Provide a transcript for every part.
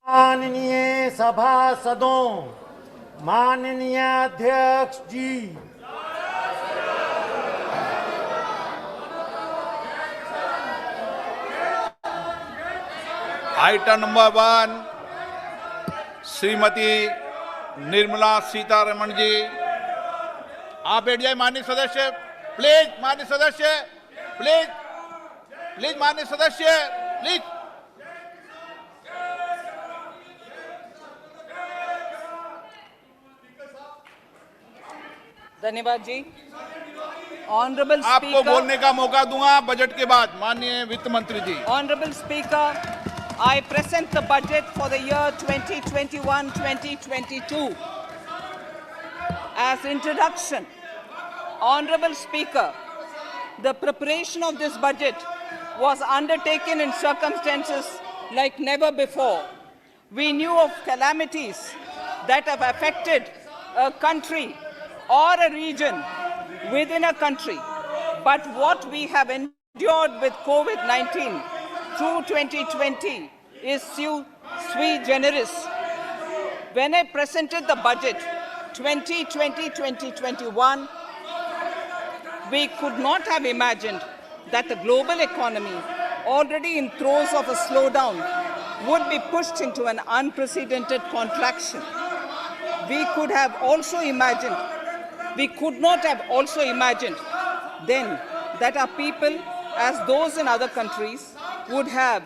माननीय सभासदों, माननीय अध्यक्ष जी, आइटम नंबर 1 श्रीमती निर्मला सीतारमण जी, आप बैठ जाए। माननीय सदस्य प्लीज, माननीय सदस्य प्लीज, प्लीज माननीय सदस्य प्लीज। धन्यवाद जी। ऑनरेबल आपको स्पीकर, बोलने का मौका दूंगा बजट के बाद। माननीय वित्त मंत्री जी। Honorable Speaker, I present the budget for the year 2021-2022. As introduction, Honorable Speaker, the preparation of this budget was undertaken in circumstances like never before. We knew of calamities that have affected a country or a region within a country. But what we have endured with COVID-19 through 2020 is sui generis. When I presented the budget 2020-2021, we could not have imagined that the global economy, already in throes of a slowdown, would be pushed into an unprecedented contraction. We could not have also imagined then that our people, as those in other countries, would have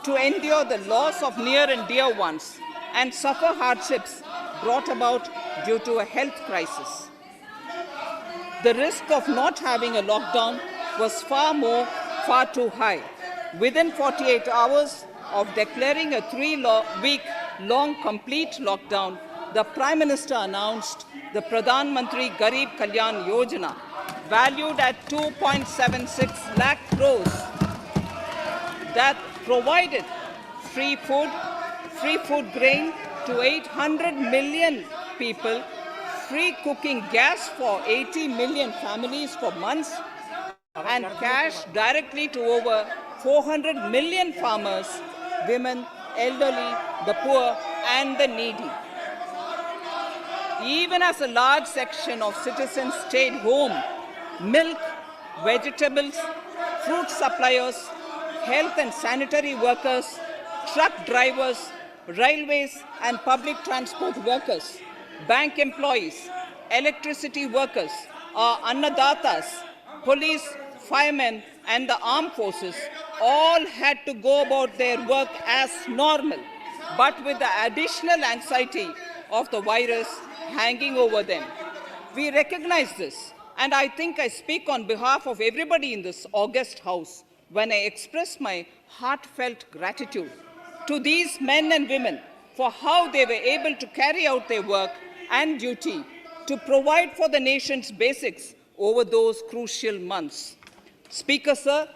to endure the loss of near and dear ones and suffer hardships brought about due to a health crisis. The risk of not having a lockdown was far too high. Within 48 hours of declaring a 3-week-long complete lockdown, the Prime Minister announced the Pradhan Mantri Garib Kalyan Yojana, valued at 2.76 lakh crores, that provided free food grain to 800 million people, free cooking gas for 80 million families for months, and cash directly to over 400 million farmers, women, elderly, the poor, and the needy. Even as a large section of citizens stayed home, milk, vegetables, fruit suppliers, health and sanitary workers, truck drivers, railways and public transport workers, bank employees, electricity workers, our annadatas, police, firemen, and the armed forces all had to go about their work as normal, but with the additional anxiety of the virus hanging over them. We recognize this, and I think I speak on behalf of everybody in this august house when I express my heartfelt gratitude to these men and women for how they were able to carry out their work and duty to provide for the nation's basics over those crucial months. Speaker, sir,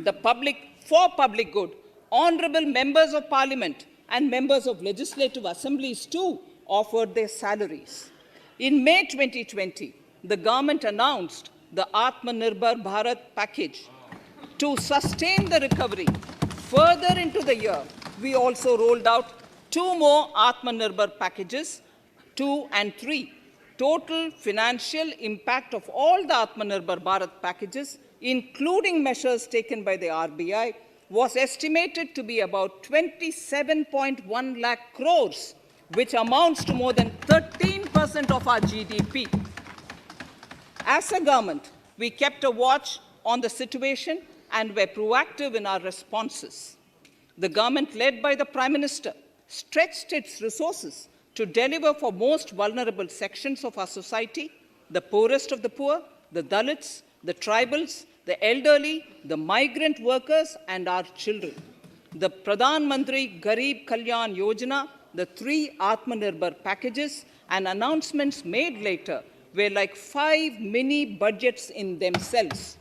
for public good, honorable members of parliament and members of legislative assemblies too offered their salaries. In May 2020, the government announced the Atmanirbhar Bharat package. To sustain the recovery further into the year, we also rolled out 2 more Atmanirbhar packages, 2 and 3. Total financial impact of all the Atmanirbhar Bharat packages, including measures taken by the RBI, was estimated to be about 27.1 lakh crores, which amounts to more than 13% of our GDP. As a government, we kept a watch on the situation and were proactive in our responses. The government, led by the Prime Minister, stretched its resources to deliver for most vulnerable sections of our society, the poorest of the poor, the Dalits, the tribals, the elderly, the migrant workers, and our children. The Pradhan Mantri Garib Kalyan Yojana, the 3 Atmanirbhar packages, and announcements made later were like 5 mini budgets in themselves.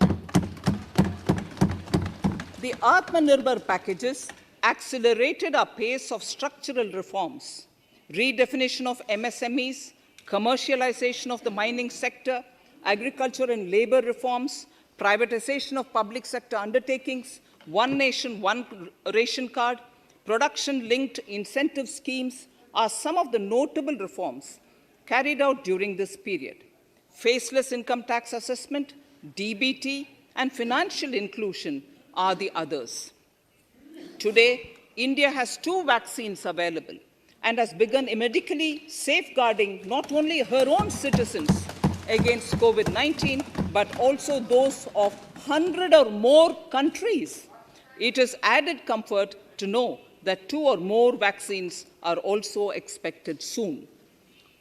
The Atmanirbhar packages accelerated our pace of structural reforms, redefinition of MSMEs, commercialization of the mining sector, agriculture and labor reforms, privatization of public sector undertakings, one nation, one ration card, production-linked incentive schemes are some of the notable reforms carried out during this period. Faceless income tax assessment, DBT, and financial inclusion are the others. Today, India has 2 vaccines available and has begun medically safeguarding not only her own citizens against COVID-19, but also those of 100 or more countries. It is added comfort to know that 2 or more vaccines are also expected soon.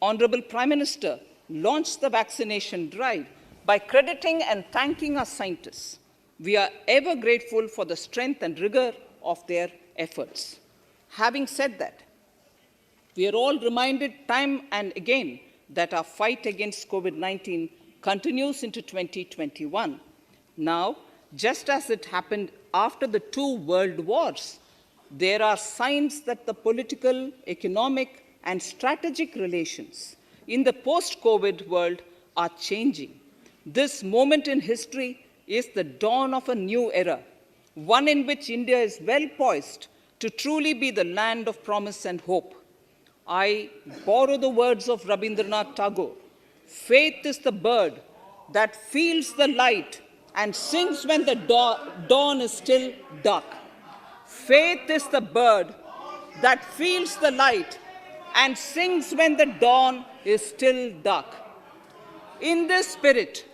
Honorable Prime Minister launched the vaccination drive by crediting and thanking our scientists. We are ever grateful for the strength and rigor of their efforts. Having said that, we are all reminded time and again that our fight against COVID-19 continues into 2021. Now, just as it happened after the 2 world wars, there are signs that the political, economic, and strategic relations in the post-COVID world are changing. This moment in history is the dawn of a new era, one in which India is well poised to truly be the land of promise and hope. I borrow the words of Rabindranath Tagore. Faith is the bird that feels the light and sings when the dawn is still dark. Faith is the bird that feels the light and sings when the dawn is still dark. In this spirit,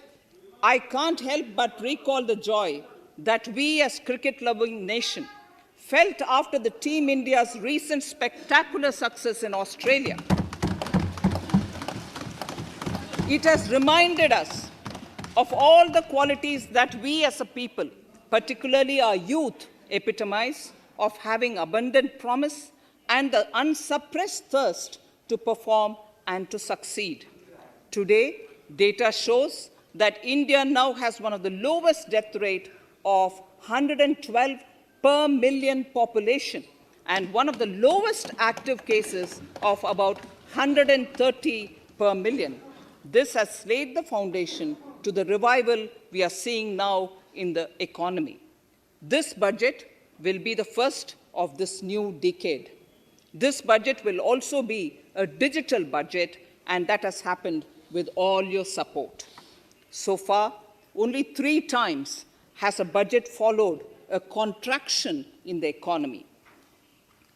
I can't help but recall the joy that we as cricket-loving nation felt after the Team India's recent spectacular success in Australia. It has reminded us of all the qualities that we as a people, particularly our youth, epitomize of having abundant promise and the unsuppressed thirst to perform and to succeed. Today, data shows that India now has one of the lowest death rate of 112 per million population and one of the lowest active cases of about 130 per million. This has laid the foundation to the revival we are seeing now in the economy. This budget will be the first of this new decade. This budget will also be a digital budget, and that has happened with all your support. So far, only 3 times has a budget followed a contraction in the economy.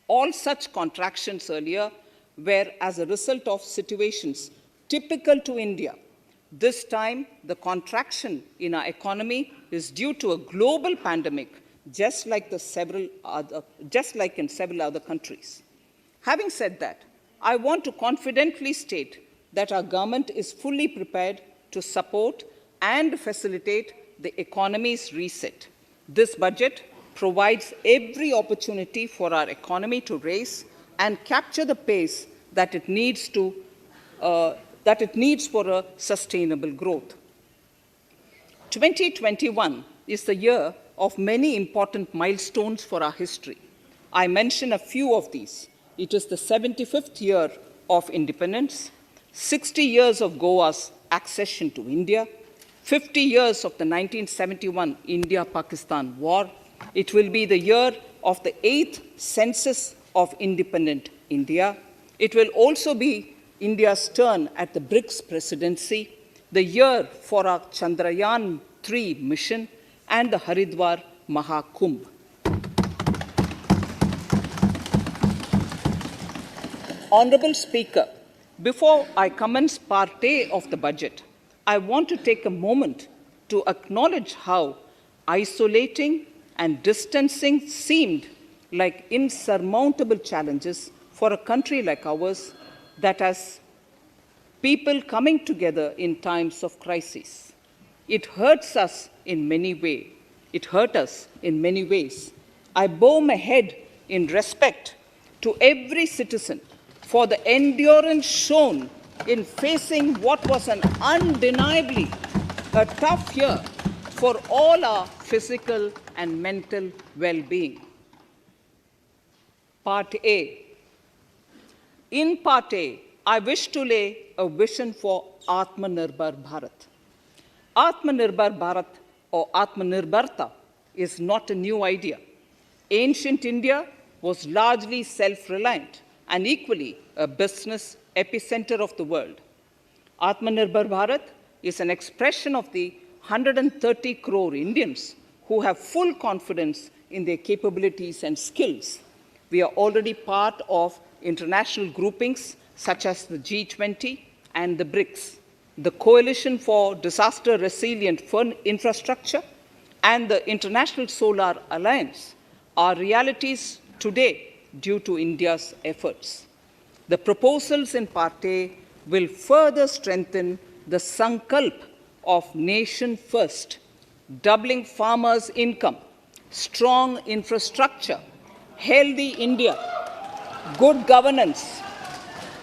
All such contractions earlier were as a result of situations typical to India. This time, the contraction in our economy is due to a global pandemic, just like in several other countries. Having said that, I want to confidently state that our government is fully prepared to support and facilitate the economy's reset. This budget provides every opportunity for our economy to raise and capture the pace that it needs for a sustainable growth. 2021 is the year of many important milestones for our history. I mention a few of these. It is the 75th year of independence, 60 years of Goa's accession to India, 50 years of the 1971 India-Pakistan War. It will be the year of the 8th census of independent India. It will also be India's turn at the BRICS presidency, the year for our Chandrayaan-3 mission, and the Haridwar Mahakumbh. Honorable Speaker, before I commence Part A of the budget, I want to take a moment to acknowledge how isolating and distancing seemed like insurmountable challenges for a country like ours that has people coming together in times of crisis. It hurts us in many ways. It hurt us in many ways. I bow my head in respect to every citizen for the endurance shown in facing what was an undeniably a tough year for all our physical and mental well-being. Part A. In Part A, I wish to lay a vision for Atmanirbhar Bharat. Atmanirbhar Bharat or Atmanirbharta is not a new idea. Ancient India was largely self-reliant and equally a business epicenter of the world. Atmanirbhar Bharat is an expression of the 130 crore Indians who have full confidence in their capabilities and skills. We are already part of international groupings such as the G20 and the BRICS, the Coalition for Disaster Resilient Infrastructure, and the International Solar Alliance are realities today due to India's efforts. The proposals in Part A will further strengthen the sankalp of nation first, doubling farmers' income, strong infrastructure, healthy India, good governance,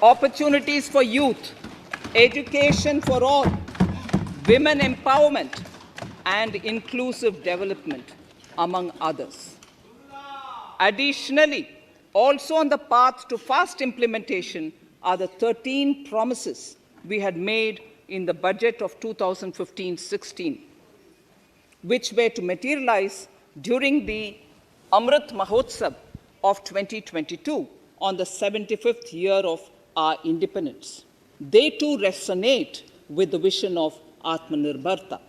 opportunities for youth, education for all, women empowerment, and inclusive development, among others. Additionally, also on the path to fast implementation are the 13 promises we had made in the budget of 2015-16, which were to materialize during the Amrit Mahotsav of 2022 on the 75th year of our independence. They too resonate with the vision of Atmanirbharta.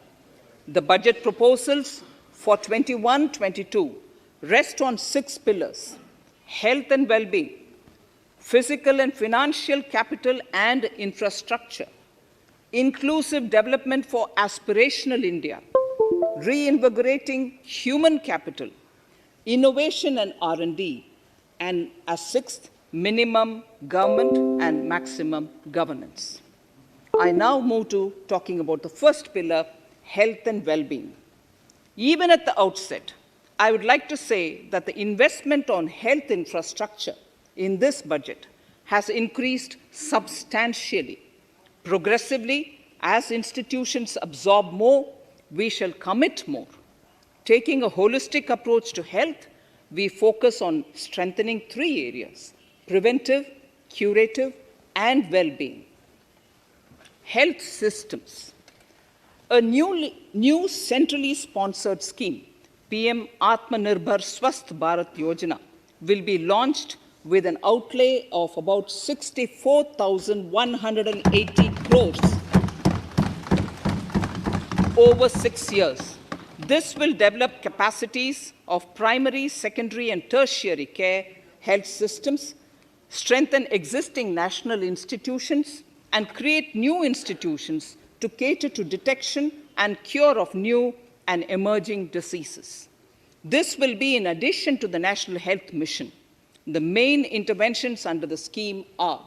The budget proposals for 21-22 rest on 6 pillars: health and well-being, physical and financial capital and infrastructure, inclusive development for aspirational India, reinvigorating human capital, innovation and R&D, and as 6th, minimum government and maximum governance. I now move to talking about the first pillar, health and well-being. Even at the outset, I would like to say that the investment on health infrastructure in this budget has increased substantially. Progressively, as institutions absorb more, we shall commit more. Taking a holistic approach to health, we focus on strengthening 3 areas: preventive, curative, and well-being. Health systems. A new centrally sponsored scheme, PM Atmanirbhar Swasth Bharat Yojana, will be launched with an outlay of about 64,180 crores over 6 years. This will develop capacities of primary, secondary, and tertiary care health systems, strengthen existing national institutions, and create new institutions to cater to detection and cure of new and emerging diseases. This will be in addition to the National Health Mission. The main interventions under the scheme are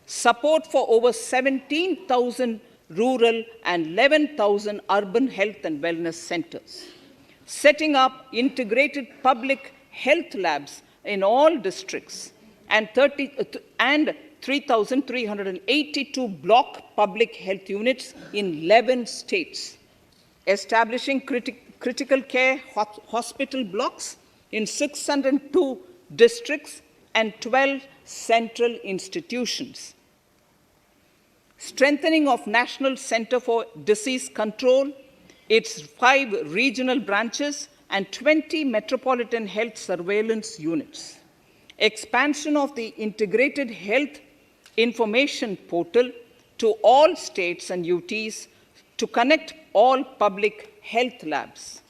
support for over 17,000 rural and 11,000 urban health and wellness centers, setting up integrated public health labs in all districts, and 3,382 block public health units in 11 states, establishing critical care hospital blocks in 602 districts and 12 central institutions, strengthening of National Center for Disease Control, its 5 regional branches and 20 metropolitan health surveillance units, expansion of the integrated health information portal to all states and UTs to connect all public health labs,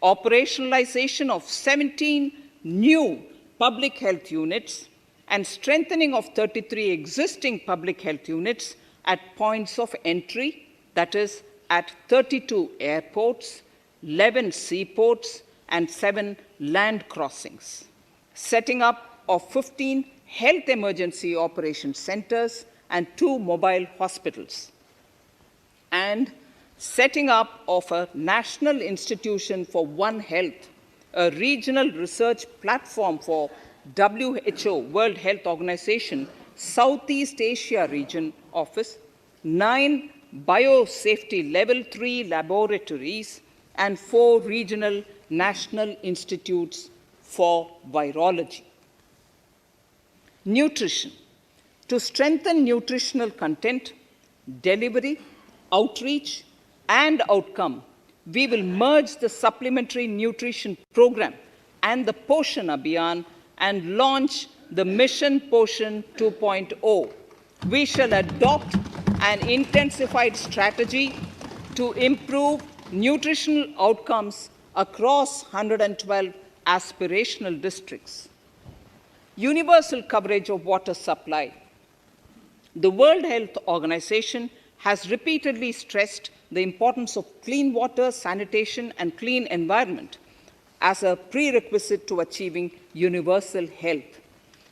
operationalization of 17 new public health units, and strengthening of 33 existing public health units at points of entry, that is, at 32 airports, 11 seaports, and 7 land crossings, setting up of 15 health emergency operation centers and 2 mobile hospitals, and setting up of a National Institution for One Health, a regional research platform for WHO, World Health Organization, Southeast Asia Region Office, 9 biosafety level 3 laboratories, and 4 regional national institutes for virology. Nutrition. To strengthen nutritional content, delivery, outreach, and outcome, we will merge the supplementary nutrition program and the Poshan Abhiyan and launch the Mission Poshan 2.0. We shall adopt an intensified strategy to improve nutritional outcomes across 112 aspirational districts. Universal coverage of water supply. The World Health Organization has repeatedly stressed the importance of clean water, sanitation, and clean environment as a prerequisite to achieving universal health.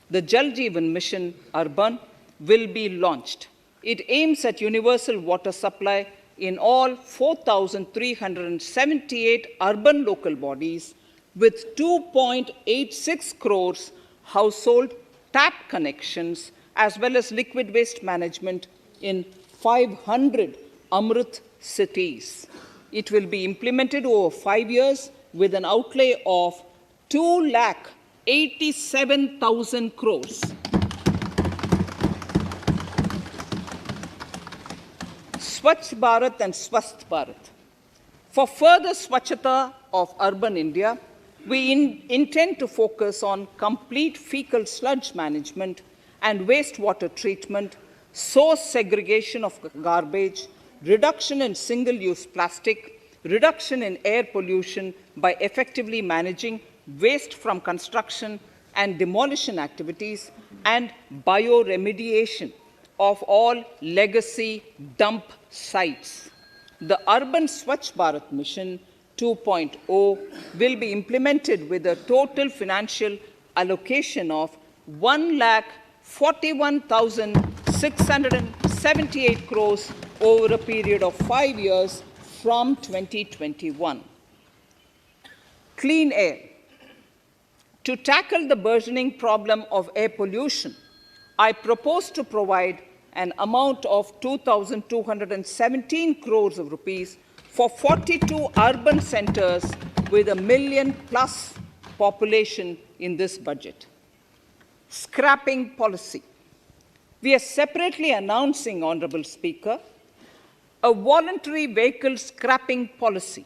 The Jal Jeevan Mission Urban will be launched. It aims at universal water supply in all 4,378 urban local bodies with 2.86 crores household tap connections, as well as liquid waste management in 500 Amrit cities. It will be implemented over 5 years with an outlay of 2,87,000 crores. Swachh Bharat and Swasth Bharat. For further Swachhata of urban India, we intend to focus on complete fecal sludge management and wastewater treatment, source segregation of garbage, reduction in single-use plastic, reduction in air pollution by effectively managing waste from construction and demolition activities, and bioremediation of all legacy dump sites. The Urban Swachh Bharat Mission 2.0 will be implemented with a total financial allocation of 1,41,678 crores over a period of 5 years from 2021. Clean air. To tackle the burgeoning problem of air pollution, I propose to provide an amount of 2,217 crores of rupees for 42 urban centers with a million-plus population in this budget. Scrapping policy. We are separately announcing, Honorable Speaker, a voluntary vehicle scrapping policy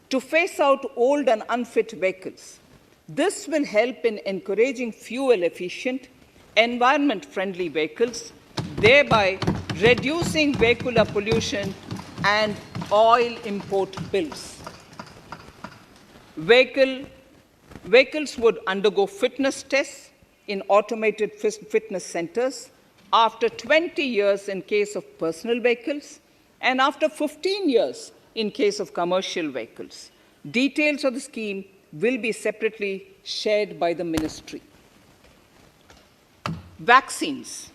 to phase out old and unfit vehicles. This will help in encouraging fuel-efficient, environment-friendly vehicles, thereby reducing vehicular pollution and oil import bills. Vehicles would undergo fitness tests in automated fitness centers after 20 years in case of personal vehicles and after 15 years in case of commercial vehicles. Details of the scheme will be separately shared by the ministry. Vaccines.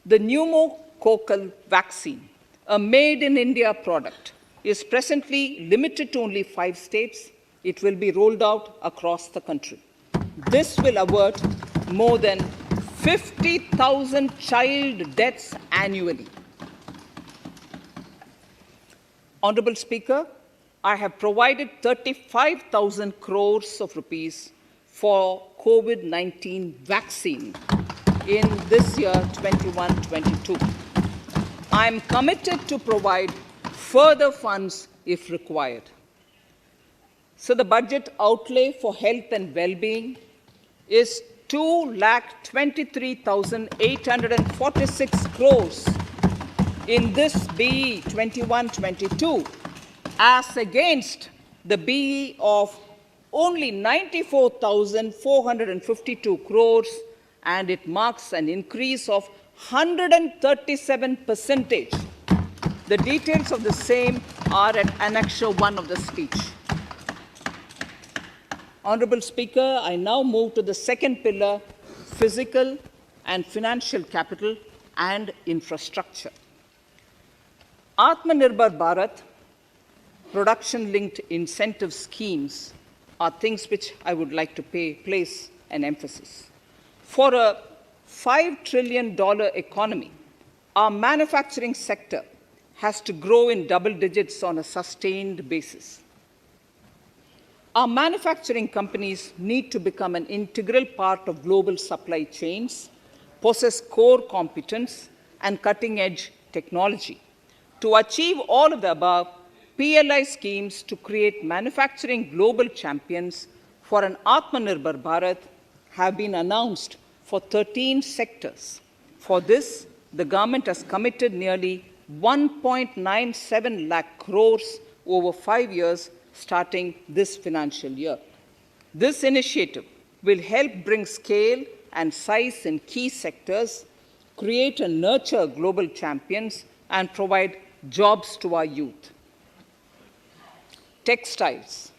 The pneumococcal vaccine, a made-in-India product, is presently limited to only 5 states. It will be rolled out across the country. This will avert more than 50,000 child deaths annually. Honorable Speaker, I have provided 35,000 crores of rupees for COVID-19 vaccine in this year 21-22. I am committed to provide further funds if required. So the budget outlay for health and well-being is 2,23,846 crores in this BE 21-22, as against the BE of only 94,452 crores, and it marks an increase of 137%. The details of the same are at Annexure 1 of the speech. Honorable Speaker, I now move to the second pillar, physical and financial capital and infrastructure. Atmanirbhar Bharat, production-linked incentive schemes are things which I would like to place an emphasis. For a $5 trillion economy, our manufacturing sector has to grow in double digits on a sustained basis. Our manufacturing companies need to become an integral part of global supply chains, possess core competence, and cutting-edge technology. To achieve all of the above, PLI schemes to create manufacturing global champions for an Atmanirbhar Bharat have been announced for 13 sectors. For this, the government has committed nearly 1.97 lakh crores over 5 years starting this financial year. This initiative will help bring scale and size in key sectors, create and nurture global champions, and provide jobs to our youth. Textiles.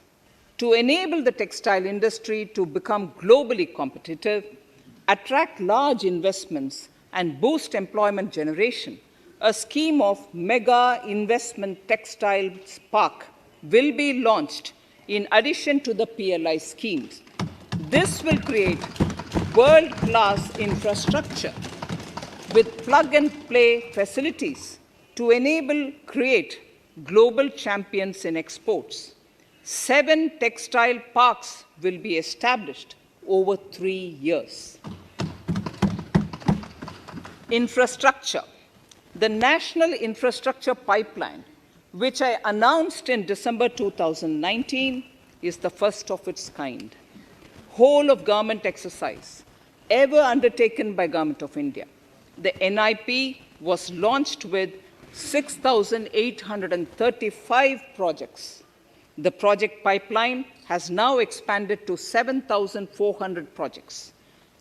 To enable the textile industry to become globally competitive, attract large investments, and boost employment generation, a scheme of mega investment textiles park will be launched in addition to the PLI schemes. This will create world-class infrastructure with plug-and-play facilities to create global champions in exports. 7 textile parks will be established over 3 years. Infrastructure. The National Infrastructure Pipeline, which I announced in December 2019, is the first of its kind. Whole of government exercise ever undertaken by Government of India. The NIP was launched with 6,835 projects. The project pipeline has now expanded to 7,400 projects.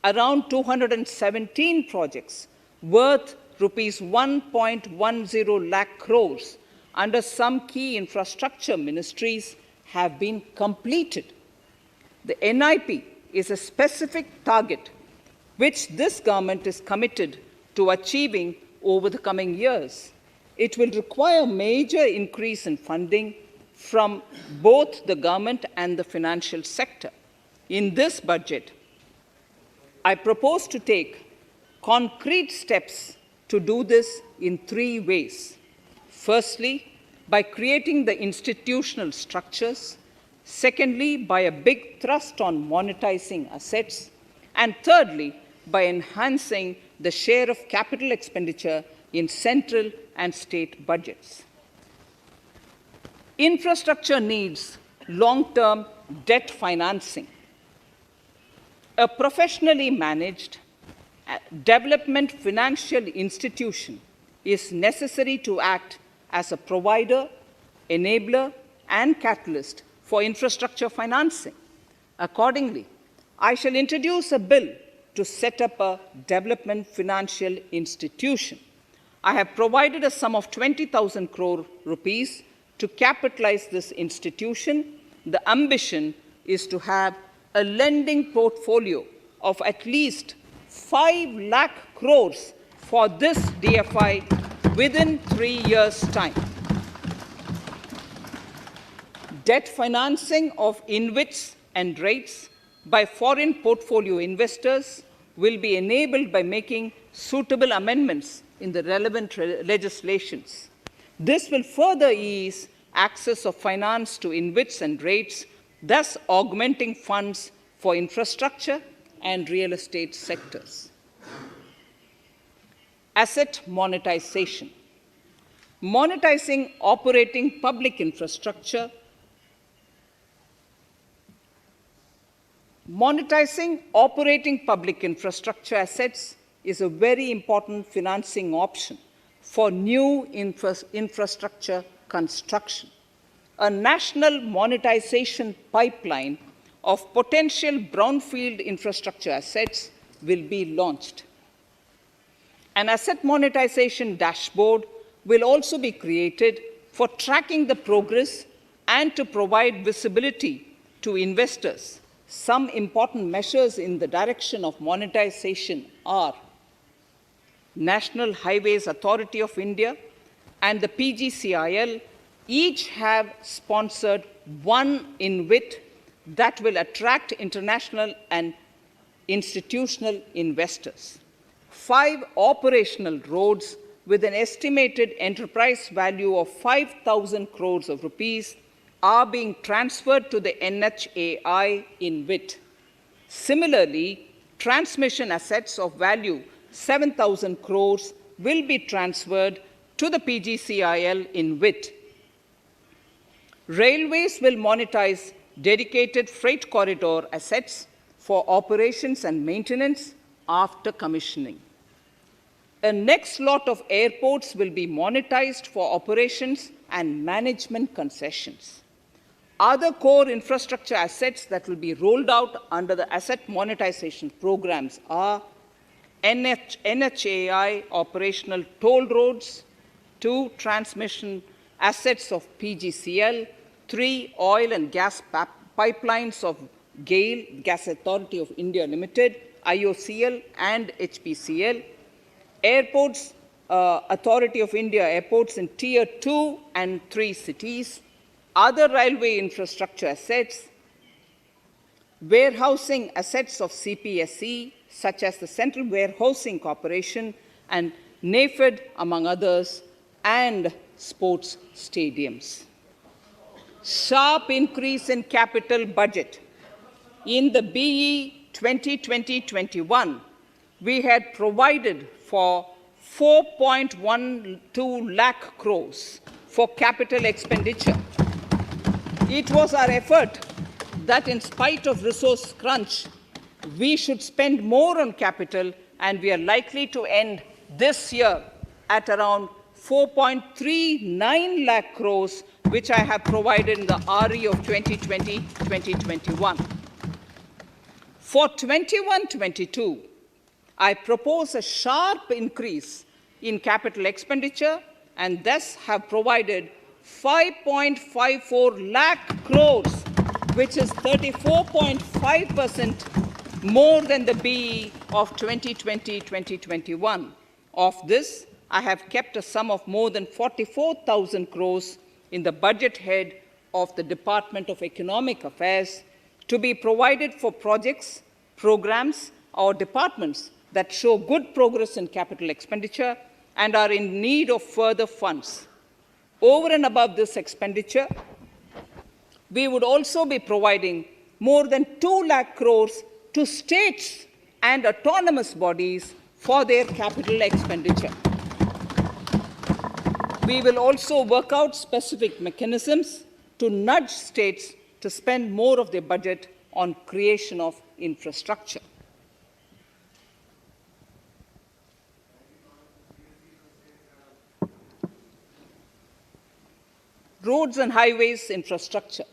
Around 217 projects worth rupees 1.10 lakh crores under some key infrastructure ministries have been completed. The NIP is a specific target which this government is committed to achieving over the coming years. It will require major increase in funding from both the government and the financial sector. In this budget, I propose to take concrete steps to do this in 3 ways. Firstly, by creating the institutional structures. Secondly, by a big thrust on monetizing assets. And thirdly, by enhancing the share of capital expenditure in central and state budgets. Infrastructure needs long-term debt financing. A professionally managed development financial institution is necessary to act as a provider, enabler, and catalyst for infrastructure financing. Accordingly, I shall introduce a bill to set up a development financial institution. I have provided a sum of 20,000 crore rupees to capitalize this institution. The ambition is to have a lending portfolio of at least 5 lakh crores for this DFI within 3 years' time. Debt financing of InvITs and REITs by foreign portfolio investors will be enabled by making suitable amendments in the relevant legislations. This will further ease access of finance to InvITs and REITs, thus augmenting funds for infrastructure and real estate sectors. Asset monetization. Monetizing operating public infrastructure. Monetizing operating public infrastructure assets is a very important financing option for new infrastructure construction. A national monetization pipeline of potential brownfield infrastructure assets will be launched. An asset monetization dashboard will also be created for tracking the progress and to provide visibility to investors. Some important measures in the direction of monetization are National Highways Authority of India and the PGCIL each have sponsored one InvIT that will attract international and institutional investors. 5 operational roads with an estimated enterprise value of 5,000 crores of rupees are being transferred to the NHAI InvIT. Similarly, transmission assets of value 7,000 crores will be transferred to the PGCIL InvIT. Railways will monetize dedicated freight corridor assets for operations and maintenance after commissioning. A next lot of airports will be monetized for operations and management concessions. Other core infrastructure assets that will be rolled out under the asset monetization programs are NHAI operational toll roads, 2 transmission assets of PGCL, 3 oil and gas pipelines of GAIL, Gas Authority of India Limited, IOCL and HPCL, Airports Authority of India airports in Tier 2 and 3 cities, other railway infrastructure assets, warehousing assets of CPSE, such as the Central Warehousing Corporation and NAFED, among others, and sports stadiums. Sharp increase in capital budget. In the BE 2020-21, we had provided for 4.12 lakh crores for capital expenditure. It was our effort that in spite of resource crunch, we should spend more on capital, and we are likely to end this year at around 4.39 lakh crores, which I have provided in the RE of 2020-2021. For 21-22, I propose a sharp increase in capital expenditure and thus have provided 5.54 lakh crores, which is 34.5% more than the BE of 2020-2021. Of this, I have kept a sum of more than 44,000 crores in the budget head of the Department of Economic Affairs to be provided for projects, programs, or departments that show good progress in capital expenditure and are in need of further funds. Over and above this expenditure, we would also be providing more than 2 lakh crores to states and autonomous bodies for their capital expenditure. We will also work out specific mechanisms to nudge states to spend more of their budget on creation of infrastructure. Roads and highways infrastructure.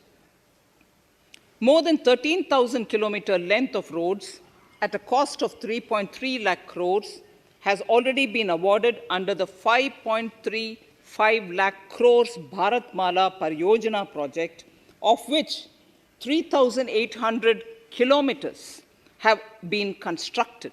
More than 13,000 kilometer length of roads at a cost of 3.3 lakh crores has already been awarded under the 5.35 lakh crores Bharatmala Pariyojana project, of which 3,800 kilometers have been constructed.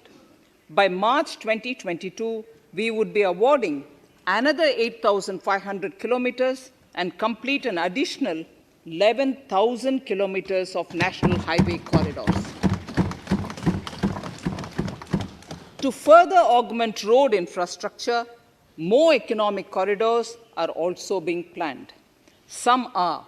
By March 2022, we would be awarding another 8,500 kilometers and complete an additional 11,000 kilometers of national highway corridors. To further augment road infrastructure, more economic corridors are also being planned. Some are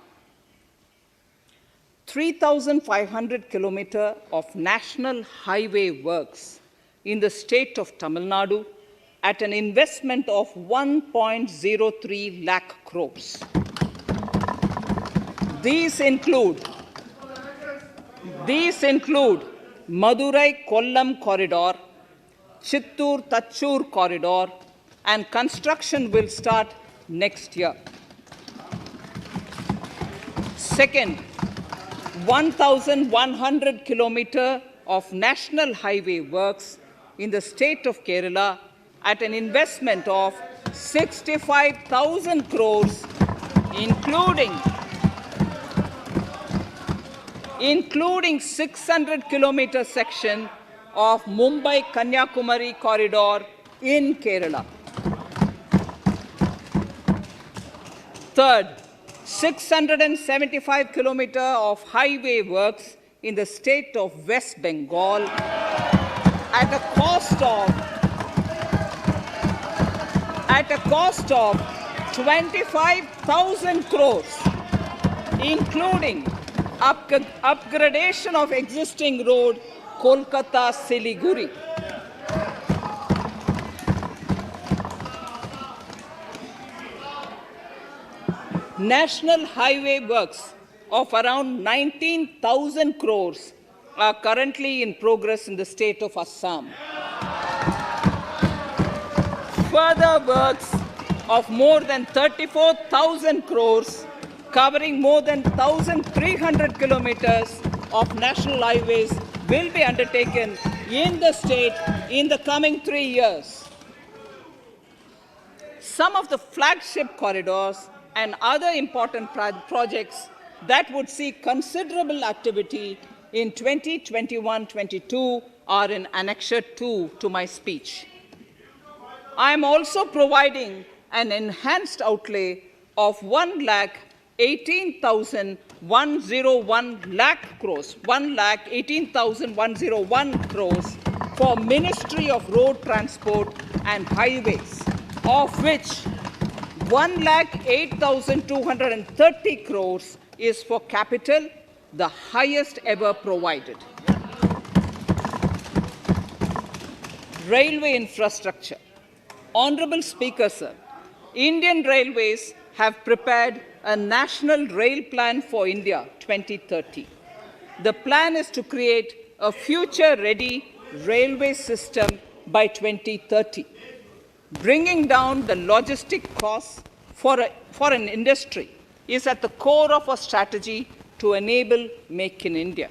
3,500 kilometers of national highway works in the state of Tamil Nadu at an investment of 1.03 lakh crores. These include Madurai-Kollam corridor, Chittoor-Tachur corridor, and construction will start next year. Second, 1,100 kilometers of national highway works in the state of Kerala at an investment of 65,000 crores, including 600 kilometer section of Mumbai-Kanyakumari corridor in Kerala. Third, 675 kilometers of highway works in the state of West Bengal at a cost of 25,000 crores, including upgradation of existing road Kolkata-Siliguri. National highway works of around 19,000 crores are currently in progress in the state of Assam. Further works of more than 34,000 crores, covering more than 1,300 kilometers of national highways, will be undertaken in the state in the coming 3 years. Some of the flagship corridors and other important projects that would see considerable activity in 2021-22 are in Annexure 2 to my speech. I am also providing an enhanced outlay of 1,18,101 lakh crores, 1,18,101 crores for Ministry of Road Transport and Highways, of which 1,08,230 crores is for capital, the highest ever provided. Railway infrastructure. Honorable Speaker, sir, Indian Railways have prepared a National Rail Plan for India 2030. The plan is to create a future-ready railway system by 2030, bringing down the logistic costs for an industry is at the core of our strategy to enable Make in India.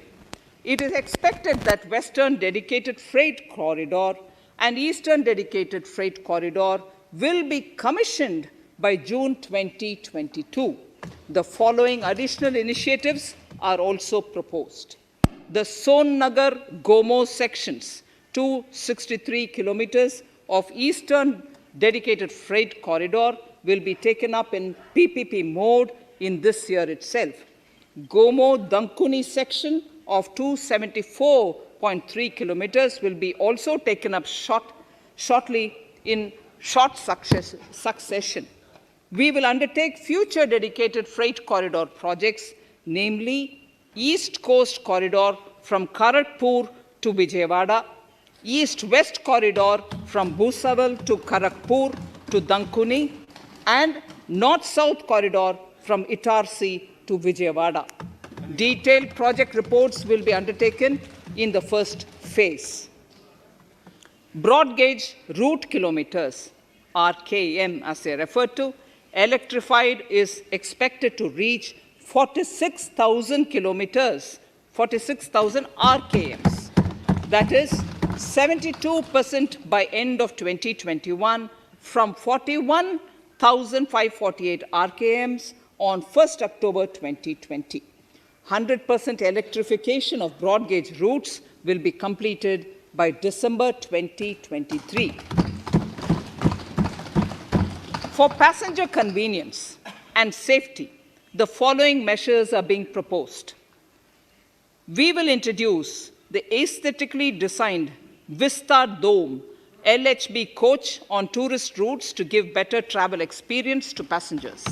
It is expected that Western Dedicated Freight Corridor and Eastern Dedicated Freight Corridor will be commissioned by June 2022. The following additional initiatives are also proposed. The Son-Nagar-Gomo sections, 263 kilometers of Eastern Dedicated Freight Corridor, will be taken up in PPP mode in this year itself. Gomo-Dankuni section of 274.3 kilometers will be also taken up shortly in short succession. We will undertake future dedicated freight corridor projects, namely East Coast Corridor from Kharagpur to Vijayawada, East-West Corridor from Bhusaval to Kharagpur to Dankuni, and North-South Corridor from Itarsi to Vijayawada. Detailed project reports will be undertaken in the first phase. Broad gauge route kilometers, RKM as they refer to, electrified is expected to reach 46,000 kilometers, 46,000 RKMs. That is 72% by end of 2021 from 41,548 RKMs on 1st October 2020. 100% electrification of broad gauge routes will be completed by December 2023. For passenger convenience and safety, the following measures are being proposed. We will introduce the aesthetically designed Vista Dome LHB coach on tourist routes to give better travel experience to passengers.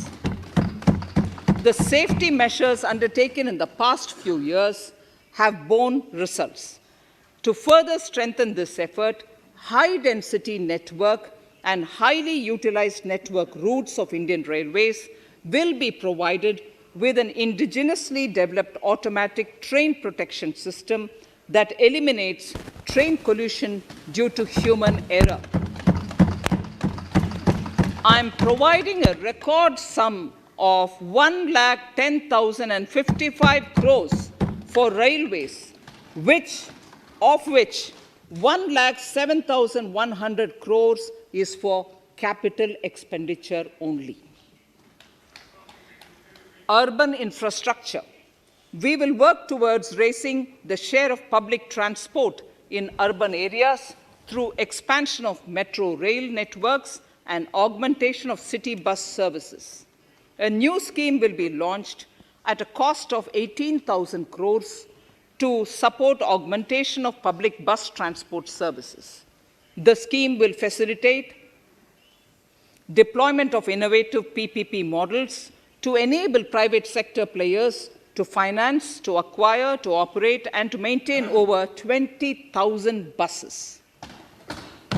The safety measures undertaken in the past few years have borne results. To further strengthen this effort, high-density network and highly utilized network routes of Indian Railways will be provided with an indigenously developed automatic train protection system that eliminates train collision due to human error. I am providing a record sum of 1,10,055 crores for railways, of which 1,07,100 crores is for capital expenditure only. Urban infrastructure. We will work towards raising the share of public transport in urban areas through expansion of metro rail networks and augmentation of city bus services. A new scheme will be launched at a cost of 18,000 crores to support augmentation of public bus transport services. The scheme will facilitate deployment of innovative PPP models to enable private sector players to finance, to acquire, to operate, and to maintain over 20,000 buses.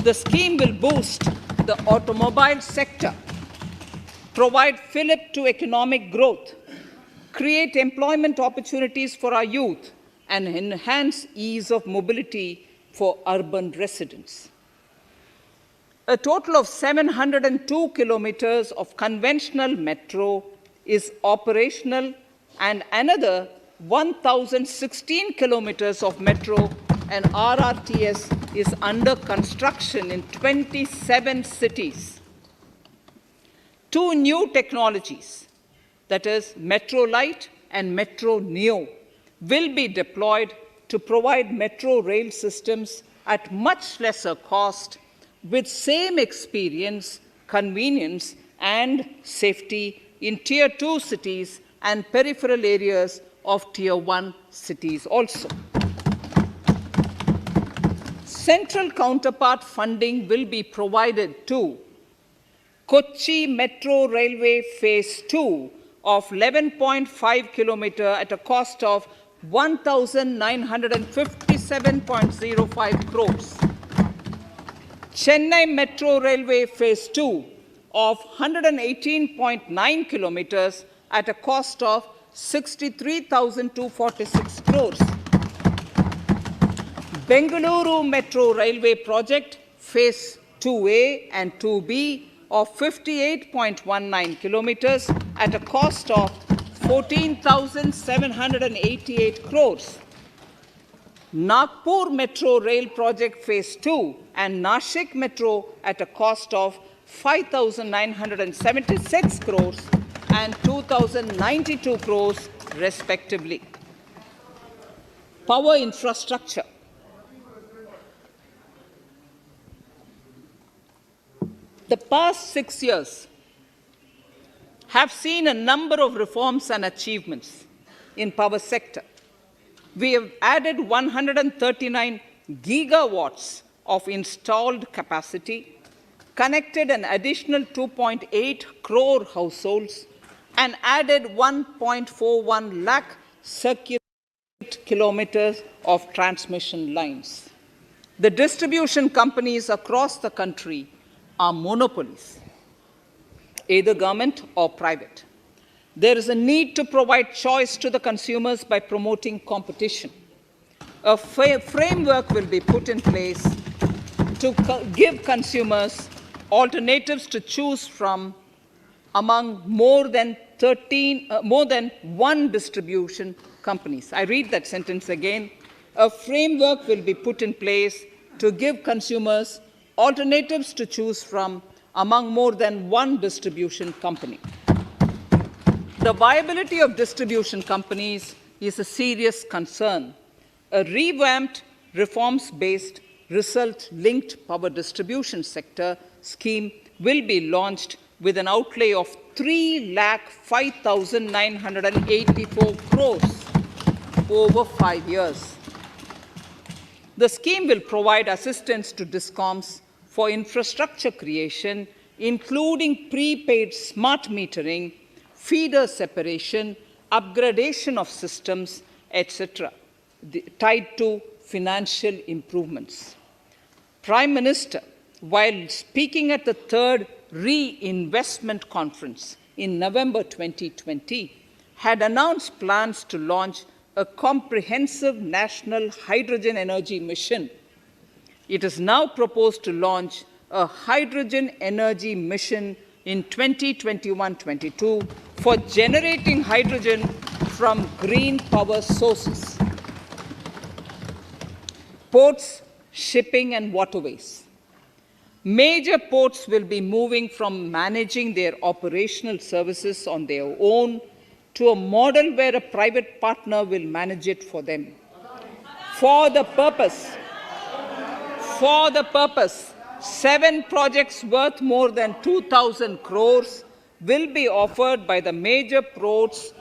The scheme will boost the automobile sector, provide fillip to economic growth, create employment opportunities for our youth, and enhance ease of mobility for urban residents. A total of 702 kilometers of conventional metro is operational, and another 1,016 kilometers of metro and RRTS is under construction in 27 cities. Two new technologies, that is Metro Light and Metro Neo, will be deployed to provide metro rail systems at much lesser cost with same experience, convenience, and safety in Tier 2 cities and peripheral areas of Tier 1 cities also. Central counterpart funding will be provided to Kochi Metro Railway Phase 2 of 11.5 kilometer at a cost of 1,957.05 crores. Chennai Metro Railway Phase 2 of 118.9 kilometers at a cost of 63,246 crores. Bengaluru Metro Railway Project Phase 2A and 2B of 58.19 kilometers at a cost of 14,788 crores. Nagpur Metro Rail Project Phase 2 and Nashik Metro at a cost of 5,976 crores and 2,092 crores respectively. Power infrastructure. The past 6 years have seen a number of reforms and achievements in power sector. We have added 139 gigawatts of installed capacity, connected an additional 2.8 crore households, and added 1.41 lakh circuit kilometers of transmission lines. The distribution companies across the country are monopolies, either government or private. There is a need to provide choice to the consumers by promoting competition. A framework will be put in place to give consumers alternatives to choose from among more than one distribution companies. I read that sentence again. A framework will be put in place to give consumers alternatives to choose from among more than one distribution company. The viability of distribution companies is a serious concern. A revamped, reforms-based, result-linked power distribution sector scheme will be launched with an outlay of 3,05,984 crores over 5 years. The scheme will provide assistance to DISCOMs for infrastructure creation, including prepaid smart metering, feeder separation, upgradation of systems, etc., tied to financial improvements. Prime Minister, while speaking at the third Reinvestment Conference in November 2020, had announced plans to launch a comprehensive national hydrogen energy mission. It is now proposed to launch a hydrogen energy mission in 2021-22 for generating hydrogen from green power sources. Ports, shipping, and waterways. Major ports will be moving from managing their operational services on their own to a model where a private partner will manage it for them. For the purpose, 7 projects worth more than 2,000 crores will be offered by the major ports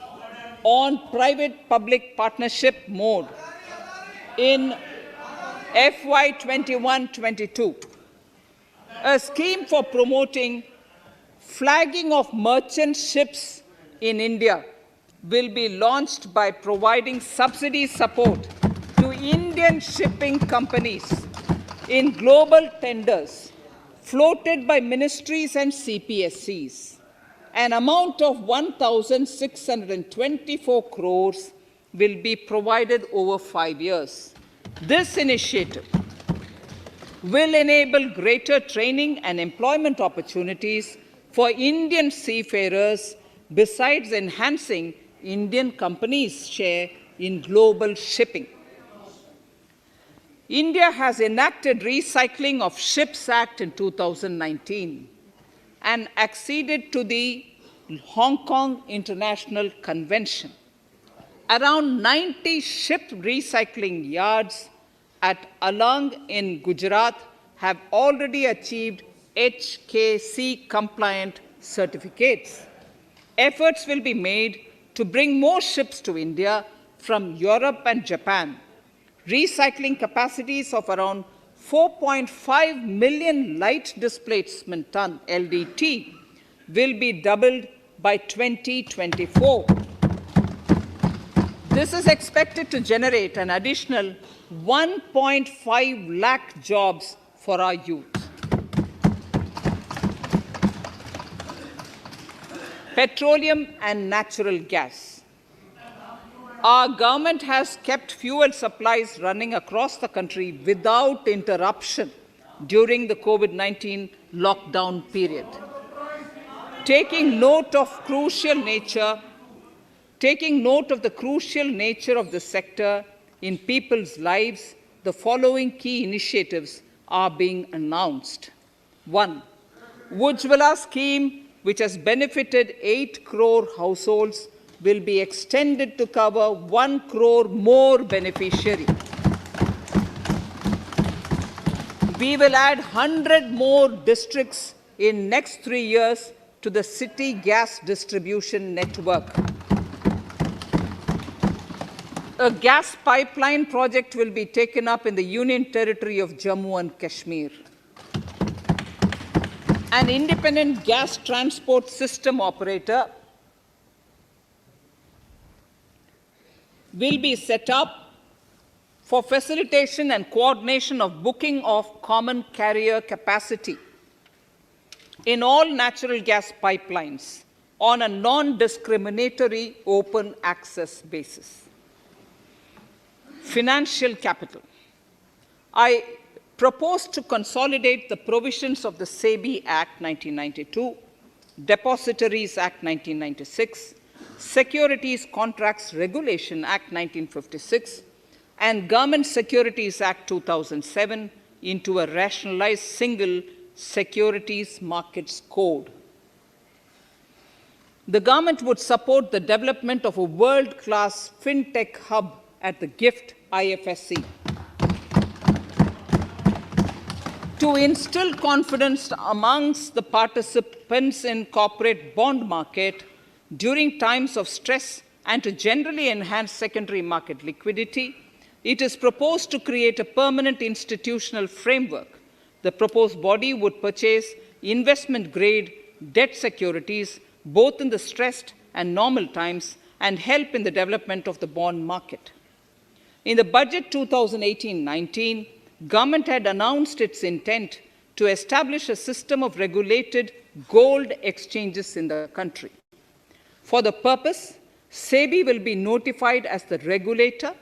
on private-public partnership mode in FY 21-22. A scheme for promoting flagging of merchant ships in India will be launched by providing subsidy support to Indian shipping companies in global tenders floated by ministries and CPSCs. An amount of 1,624 crores will be provided over 5 years. This initiative will enable greater training and employment opportunities for Indian seafarers, besides enhancing Indian companies' share in global shipping. India has enacted Recycling of Ships Act in 2019 and acceded to the Hong Kong International Convention. Around 90 ship recycling yards at Alang in Gujarat have already achieved HKC-compliant certificates. Efforts will be made to bring more ships to India from Europe and Japan. Recycling capacities of around 4.5 million light displacement ton LDT will be doubled by 2024. This is expected to generate an additional 1.5 lakh jobs for our youth. Petroleum and natural gas. Our government has kept fuel supplies running across the country without interruption during the COVID-19 lockdown period. Taking note of the crucial nature of the sector in people's lives, the following key initiatives are being announced. 1. Ujjwala scheme, which has benefited 8 crore households, will be extended to cover 1 crore more beneficiaries. We will add 100 more districts in next 3 years to the city gas distribution network. A gas pipeline project will be taken up in the Union Territory of Jammu and Kashmir. An independent gas transport system operator will be set up for facilitation and coordination of booking of common carrier capacity in all natural gas pipelines on a non-discriminatory open access basis. Financial capital. I propose to consolidate the provisions of the SEBI Act 1992, Depositories Act 1996, Securities Contracts Regulation Act 1956, and Government Securities Act 2007 into a rationalized single securities markets code. The government would support the development of a world-class fintech hub at the GIFT IFSC. To instill confidence amongst the participants in corporate bond market during times of stress and to generally enhance secondary market liquidity, it is proposed to create a permanent institutional framework. The proposed body would purchase investment-grade debt securities both in the stressed and normal times and help in the development of the bond market. In the budget 2018-19, government had announced its intent to establish a system of regulated gold exchanges in the country. For the purpose, SEBI will be notified as the regulator,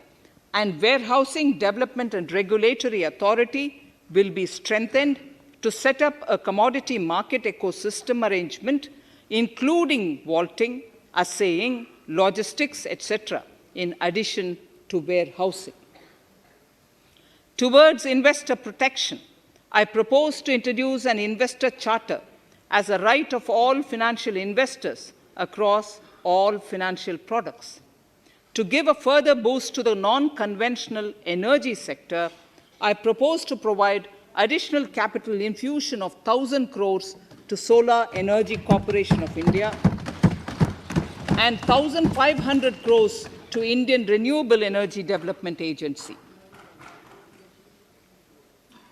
and Warehousing Development and Regulatory Authority will be strengthened to set up a commodity market ecosystem arrangement, including vaulting, assaying, logistics, etc., in addition to warehousing. Towards investor protection, I propose to introduce an investor charter as a right of all financial investors across all financial products. To give a further boost to the non-conventional energy sector, I propose to provide additional capital infusion of 1,000 crores to Solar Energy Corporation of India and 1,500 crores to Indian Renewable Energy Development Agency.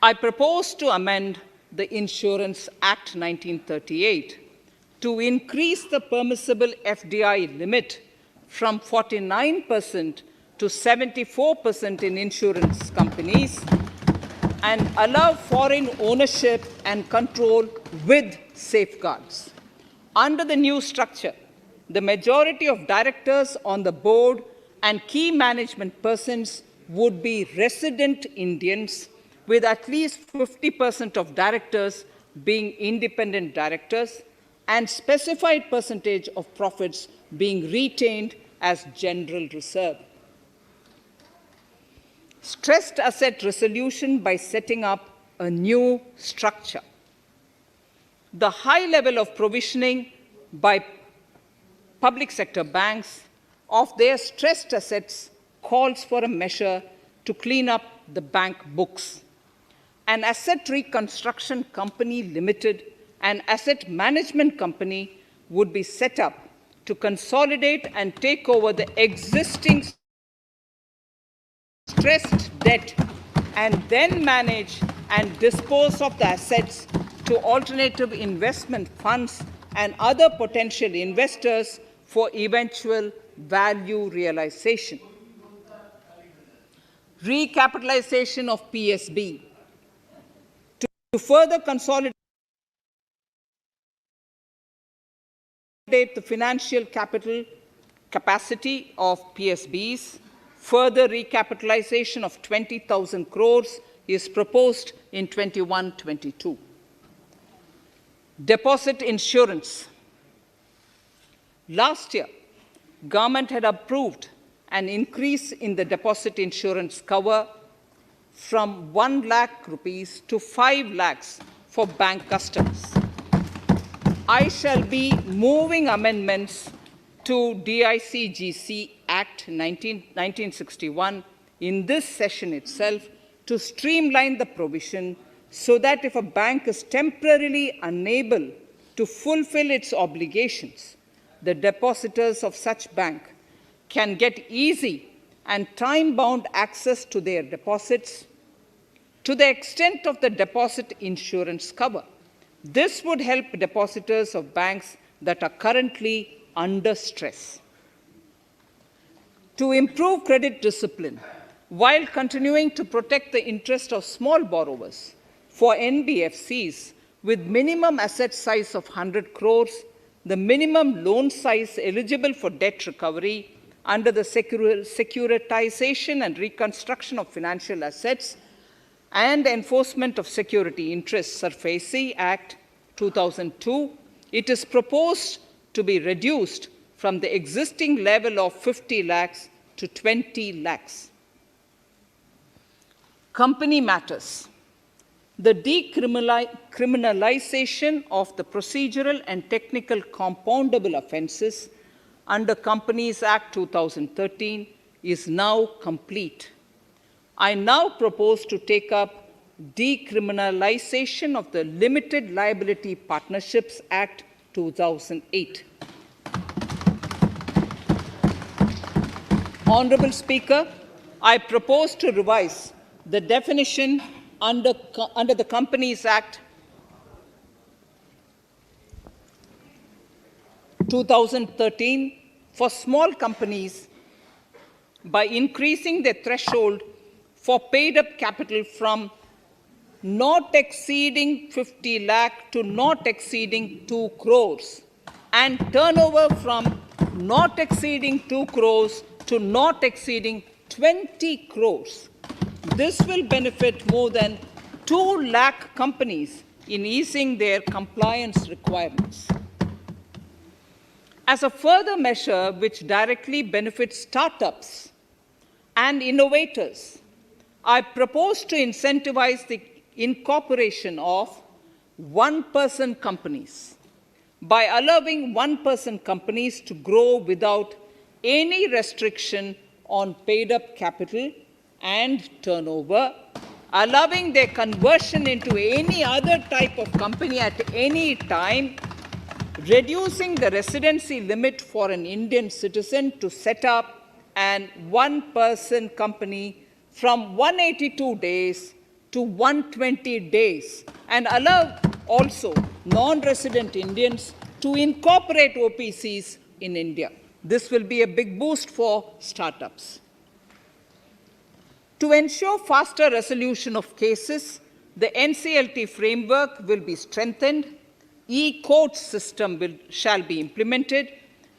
I propose to amend the Insurance Act 1938 to increase the permissible FDI limit from 49% to 74% in insurance companies and allow foreign ownership and control with safeguards. Under the new structure, the majority of directors on the board and key management persons would be resident Indians, with at least 50% of directors being independent directors and specified percentage of profits being retained as general reserve. Stressed asset resolution by setting up a new structure. The high level of provisioning by public sector banks of their stressed assets calls for a measure to clean up the bank books. An asset reconstruction company limited, an asset management company, would be set up to consolidate and take over the existing stressed debt and then manage and dispose of the assets to alternative investment funds and other potential investors for eventual value realization. Recapitalization of PSB. To further consolidate the financial capital capacity of PSBs, further recapitalization of 20,000 crores is proposed in 21-22. Deposit insurance. Last year, government had approved an increase in the deposit insurance cover from 1 lakh rupees to 5 lakhs for bank customers. I shall be moving amendments to DICGC Act 1961 in this session itself to streamline the provision so that if a bank is temporarily unable to fulfill its obligations, the depositors of such bank can get easy and time-bound access to their deposits to the extent of the deposit insurance cover. This would help depositors of banks that are currently under stress. To improve credit discipline, while continuing to protect the interest of small borrowers, for NBFCs with minimum asset size of 100 crores, the minimum loan size eligible for debt recovery under the Securitization and Reconstruction of Financial Assets and Enforcement of Security Interests SARFAESI Act 2002, it is proposed to be reduced from the existing level of 50 lakhs to 20 lakhs. Company matters. The decriminalization of the procedural and technical compoundable offences under Companies Act 2013 is now complete. I now propose to take up decriminalization of the Limited Liability Partnerships Act 2008. Honorable Speaker, I propose to revise the definition under the Companies Act 2013 for small companies by increasing the threshold for paid-up capital from not exceeding 50 lakh to not exceeding 2 crores and turnover from not exceeding 2 crores to not exceeding 20 crores. This will benefit more than 2 lakh companies in easing their compliance requirements. As a further measure which directly benefits startups and innovators, I propose to incentivize the incorporation of one-person companies by allowing one-person companies to grow without any restriction on paid-up capital and turnover, allowing their conversion into any other type of company at any time, reducing the residency limit for an Indian citizen to set up an one-person company from 182 days to 120 days, and allow also non-resident Indians to incorporate OPCs in India. This will be a big boost for startups. To ensure faster resolution of cases, the NCLT framework will be strengthened, e-court system shall be implemented,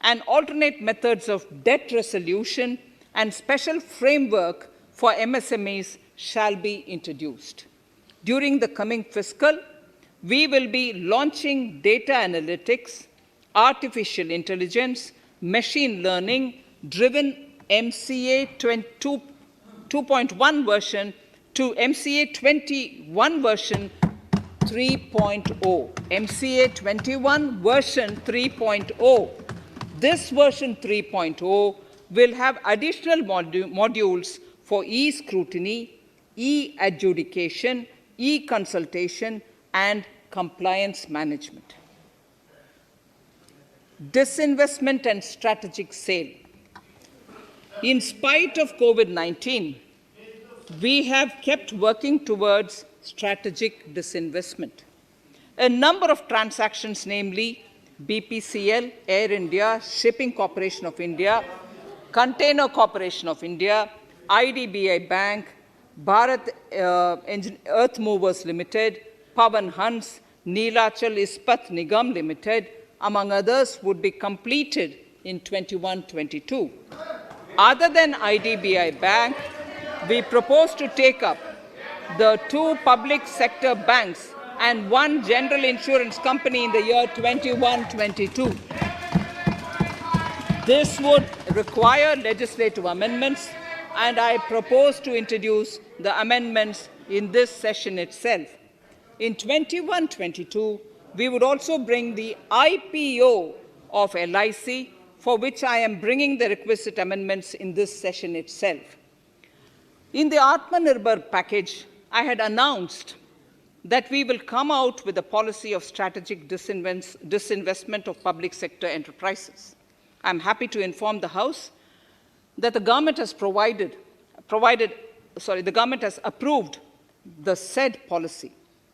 and alternate methods of debt resolution and special framework for MSMEs shall be introduced. During the coming fiscal, we will be launching data analytics, artificial intelligence, machine learning driven MCA 2.1 version to MCA 21 version 3.0. MCA 21 version 3.0. This version 3.0 will have additional modules for e-scrutiny, e-adjudication, e-consultation, and compliance management. Disinvestment and strategic sale. In spite of COVID-19, we have kept working towards strategic disinvestment. A number of transactions, namely BPCL, Air India, Shipping Corporation of India, Container Corporation of India, IDBI Bank, Bharat Earth Movers Limited, Pavan Hans, Neelachal Ispat Nigam Limited, among others, would be completed in 21-22. Other than IDBI Bank, we propose to take up the 2 public sector banks and 1 general insurance company in the year 21-22. This would require legislative amendments, and I propose to introduce the amendments in this session itself. In 21-22, we would also bring the IPO of LIC, for which I am bringing the requisite amendments in this session itself. In the Atmanirbhar package, I had announced that we will come out with a policy of strategic disinvestment of public sector enterprises. I'm happy to inform the House that the government has the government has approved the said policy.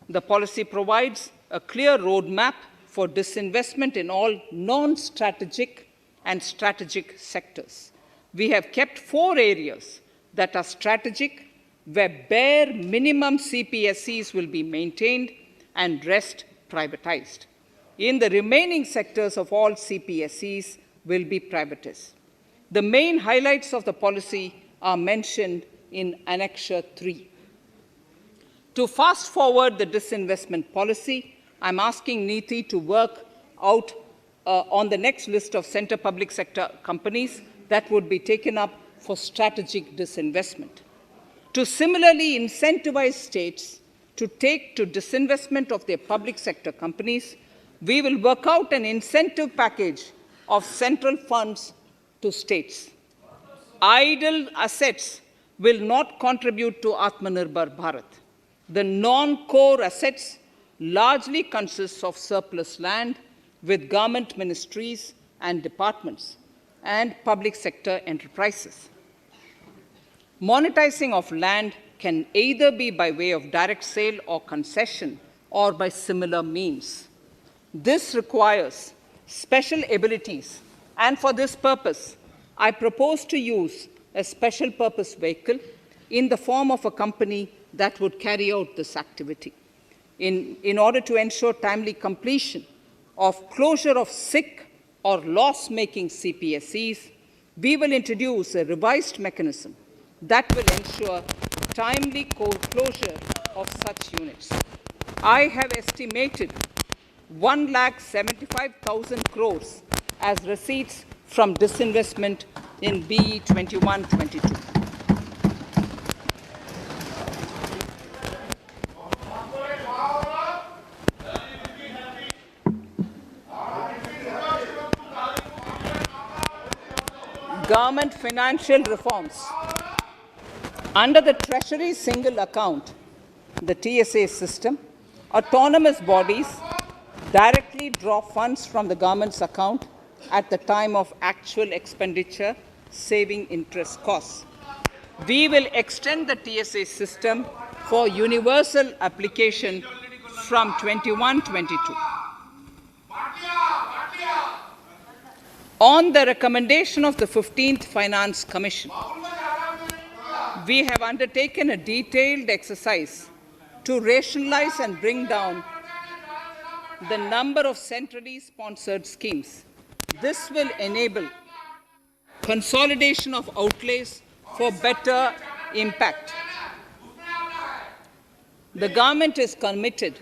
The policy provides a clear roadmap for disinvestment in all non-strategic and strategic sectors. We have kept 4 areas that are strategic, where bare minimum CPSEs will be maintained and rest privatized. In the remaining sectors of all CPSEs will be privatized. The main highlights of the policy are mentioned in Annexure 3. To fast forward the disinvestment policy, I'm asking NITI to work out on the next list of center public sector companies that would be taken up for strategic disinvestment. To similarly incentivize states to take to disinvestment of their public sector companies, we will work out an incentive package of central funds to states. Idle assets will not contribute to Atmanirbhar Bharat. The non-core assets largely consist of surplus land with government ministries and departments and public sector enterprises. Monetizing of land can either be by way of direct sale or concession, or by similar means. This requires special abilities, and for this purpose, I propose to use a special purpose vehicle in the form of a company that would carry out this activity. In order to ensure timely completion of closure of sick or loss-making CPSEs, we will introduce a revised mechanism that will ensure timely closure of such units. I have estimated 1,75,000 crores as receipts from disinvestment in BE 21-22. Government financial reforms. Under the Treasury single account, the TSA system, autonomous bodies directly draw funds from the government's account at the time of actual expenditure, saving interest costs. We will extend the TSA system for universal application from 21-22. On the recommendation of the 15th Finance Commission, we have undertaken a detailed exercise to rationalize and bring down the number of centrally sponsored schemes. This will enable consolidation of outlays for better impact. The government is committed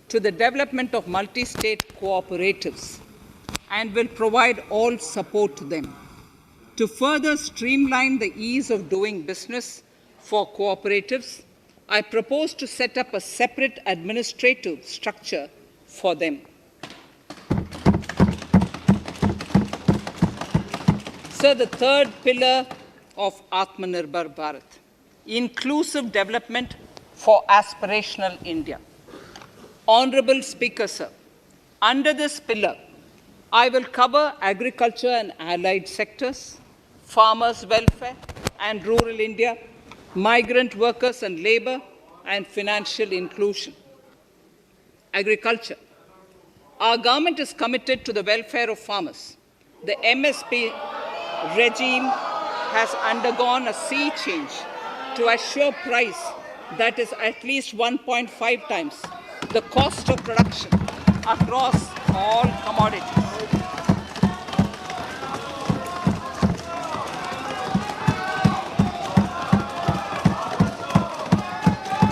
to the development of multi-state cooperatives and will provide all support to them. To further streamline the ease of doing business for cooperatives, I propose to set up a separate administrative structure for them. So the third pillar of Atmanirbhar Bharat, inclusive development for aspirational India. Honorable Speaker, sir, under this pillar, I will cover agriculture and allied sectors, farmers' welfare and rural India, migrant workers and labor, and financial inclusion. Agriculture. Our government is committed to the welfare of farmers. The MSP regime has undergone a sea change to assure price that is at least 1.5 times the cost of production across all commodities.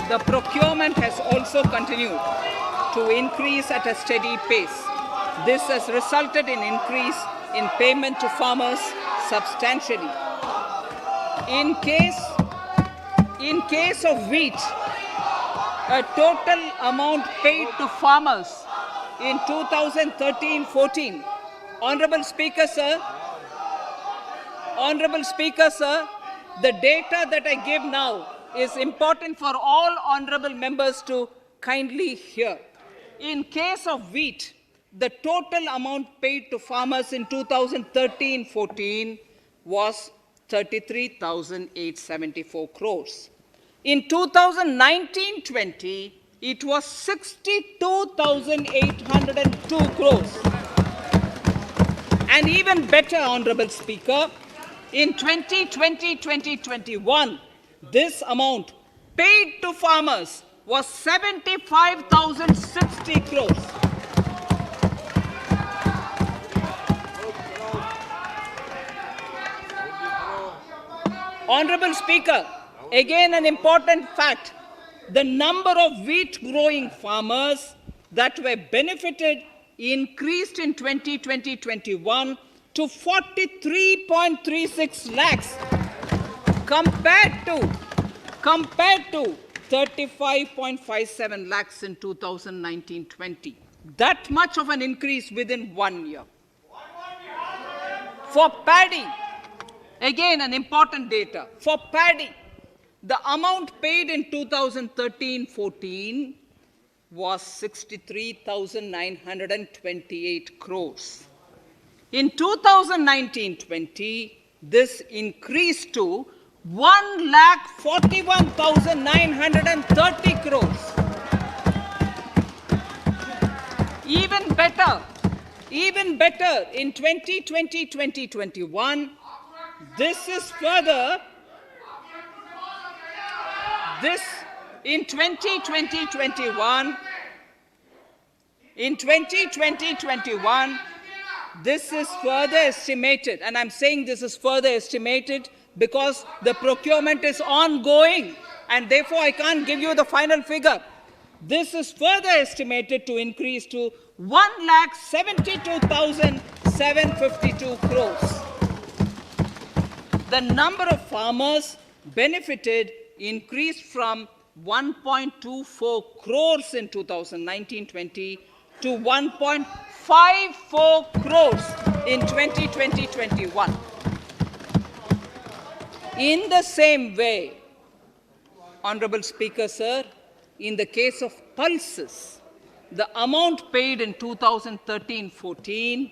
The procurement has also continued to increase at a steady pace. This has resulted in increase in payment to farmers substantially. In case of wheat, a total amount paid to farmers in 2013-14, Honorable Speaker, sir, the data that I give now is important for all honorable members to kindly hear. In case of wheat, the total amount paid to farmers in 2013-14 was 33,874 crores. In 2019-20, it was 62,802 crores. And even better, Honorable Speaker, in 2020-2021, this amount paid to farmers was 75,060 crores. Honorable Speaker, again an important fact, the number of wheat growing farmers that were benefited increased in 2020-21 to 43.36 lakhs compared to 35.57 lakhs in 2019-20. That much of an increase within 1 year. For paddy, again an important data. For paddy, the amount paid in 2013-14 was 63,928 crores. In 2019-20, this increased to 1,41,930 crores. Even better, in 2020-2021, this is further, in 2020-21, this is further estimated, and I'm saying this is further estimated because the procurement is ongoing, and therefore I can't give you the final figure. This is further estimated to increase to 1,72,752 crores. The number of farmers benefited increased from 1.24 crores in 2019-20 to 1.54 crores in 2020-21. In the same way, Honorable Speaker, sir, in the case of pulses, the amount paid in 2013-14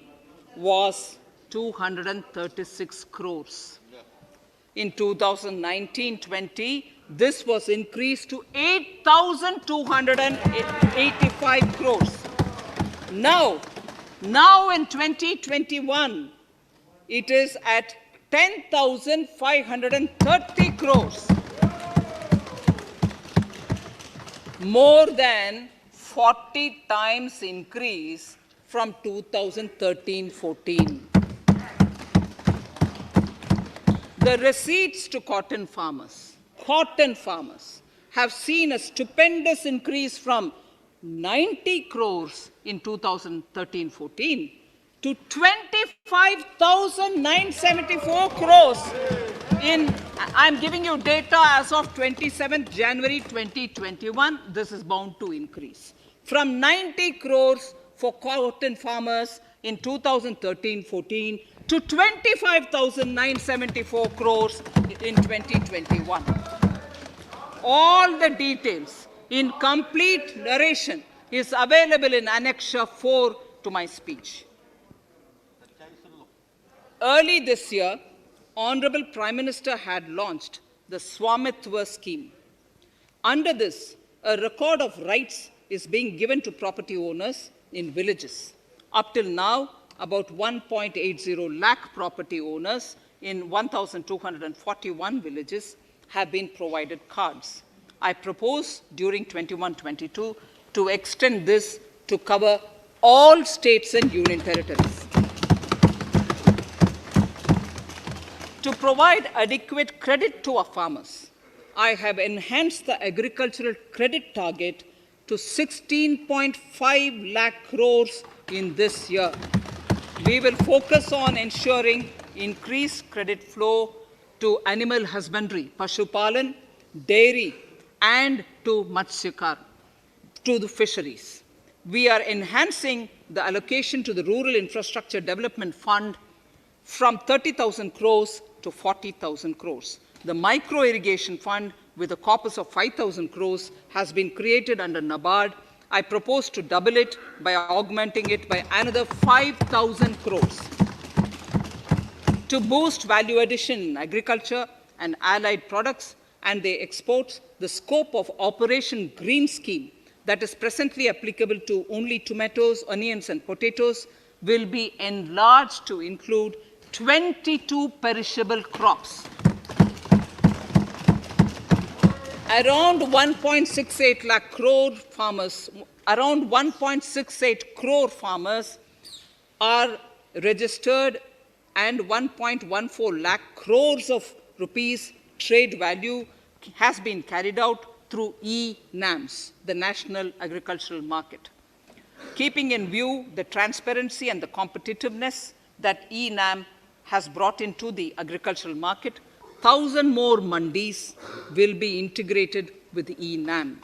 was 236 crores. In 2019-20, this was increased to 8,285 crores. Now in 2021, it is at 10,530 crores. More than 40 times increase from 2013-14. The receipts to cotton farmers have seen a stupendous increase from 90 crores in 2013-14 to 25,974 crores I'm giving you data as of 27th January 2021. This is bound to increase. From 90 crores for cotton farmers in 2013-14 to 25,974 crores in 2021. All the details in complete narration is available in Annexure 4 to my speech. Early this year, Honorable Prime Minister had launched the Swamitwa scheme. Under this, a record of rights is being given to property owners in villages. Up till now, about 1.80 lakh property owners in 1,241 villages have been provided cards. I propose during 21-22 to extend this to cover all states and union territories. To provide adequate credit to our farmers, I have enhanced the agricultural credit target to 16.5 lakh crores in this year. We will focus on ensuring increased credit flow to animal husbandry, Pashupalan, dairy, and to Matsyakar, to the fisheries. We are enhancing the allocation to the Rural Infrastructure Development Fund from 30,000 crores to 40,000 crores. The Micro Irrigation Fund, with a corpus of 5,000 crores, has been created under NABARD. I propose to double it by augmenting it by another 5,000 crores. To boost value addition in agriculture and allied products and their exports, the scope of Operation Green Scheme, that is presently applicable to only tomatoes, onions, and potatoes, will be enlarged to include 22 perishable crops. Around 1.68 lakh crore farmers, around 1.68 crore farmers are registered, and 1.14 lakh crores of rupees trade value has been carried out through e-NAMs, the National Agricultural Market. Keeping in view the transparency and the competitiveness that e-NAM has brought into the agricultural market, 1,000 more mandis will be integrated with the e-NAM.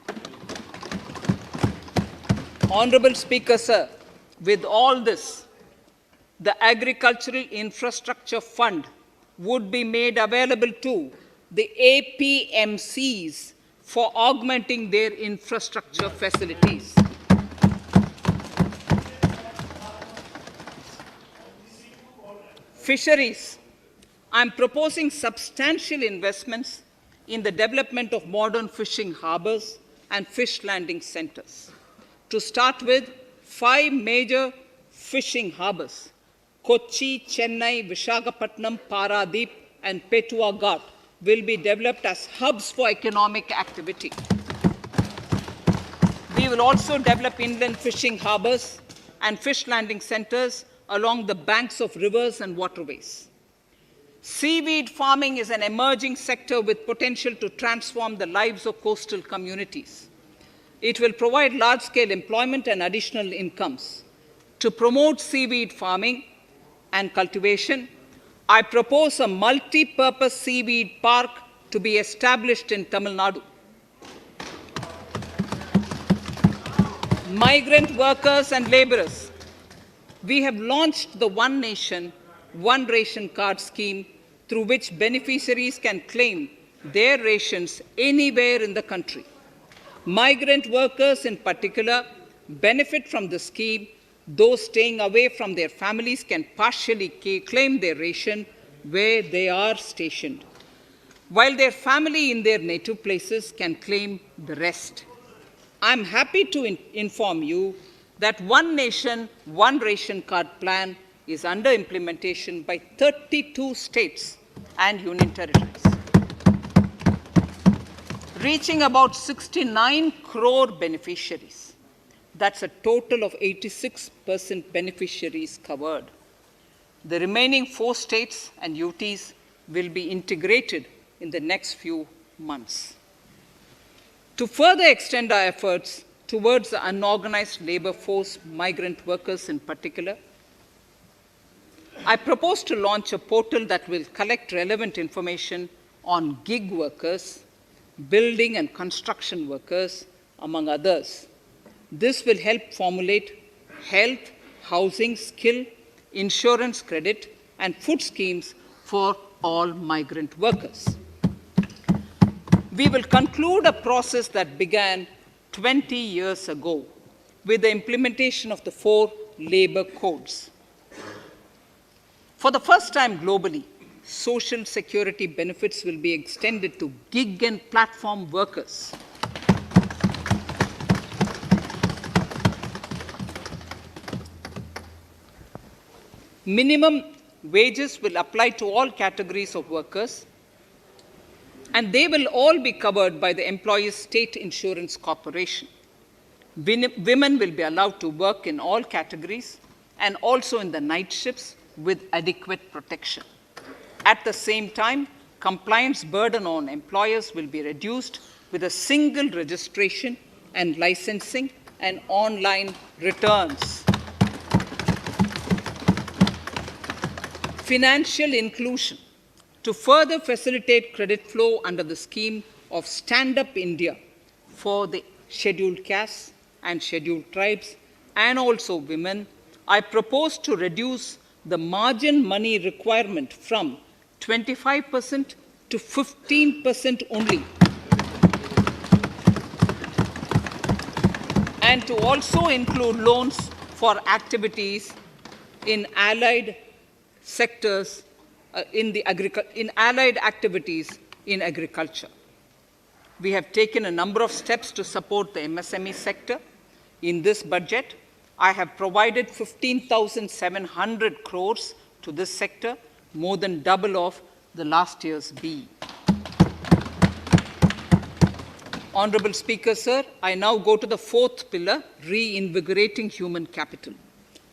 Honorable Speaker, sir, with all this, the Agricultural Infrastructure Fund would be made available to the APMCs for augmenting their infrastructure facilities. Fisheries. I'm proposing substantial investments in the development of modern fishing harbors and fish landing centers. To start with, 5 major fishing harbors, Kochi, Chennai, Visakhapatnam, Paradip, and Petua Ghat, will be developed as hubs for economic activity. We will also develop inland fishing harbors and fish landing centers along the banks of rivers and waterways. Seaweed farming is an emerging sector with potential to transform the lives of coastal communities. It will provide large-scale employment and additional incomes. To promote seaweed farming and cultivation, I propose a multi-purpose seaweed park to be established in Tamil Nadu. Migrant workers and laborers. We have launched the One Nation, One Ration Card scheme, through which beneficiaries can claim their rations anywhere in the country. Migrant workers in particular benefit from the scheme. Those staying away from their families can partially claim their ration where they are stationed, while their family in their native places can claim the rest. I'm happy to inform you that One Nation, One Ration Card plan is under implementation by 32 states and union territories, reaching about 69 crore beneficiaries. That's a total of 86% beneficiaries covered. The remaining 4 states and UTs will be integrated in the next few months. To further extend our efforts towards the unorganized labor force, migrant workers in particular, I propose to launch a portal that will collect relevant information on gig workers, building and construction workers, among others. This will help formulate health, housing, skill, insurance credit, and food schemes for all migrant workers. We will conclude a process that began 20 years ago with the implementation of the 4 labor codes. For the first time globally, social security benefits will be extended to gig and platform workers. Minimum wages will apply to all categories of workers, and they will all be covered by the Employees State Insurance Corporation. Women will be allowed to work in all categories and also in the night shifts with adequate protection. At the same time, compliance burden on employers will be reduced with a single registration and licensing and online returns. Financial inclusion. To further facilitate credit flow under the scheme of Stand Up India for the scheduled castes and scheduled tribes and also women, I propose to reduce the margin money requirement from 25% to 15% only, and to also include loans for activities in allied sectors, in allied activities in agriculture. We have taken a number of steps to support the MSME sector. In this budget, I have provided 15,700 crores to this sector, more than double of the last year's BE. Honorable Speaker, sir, I now go to the 4th pillar, reinvigorating human capital.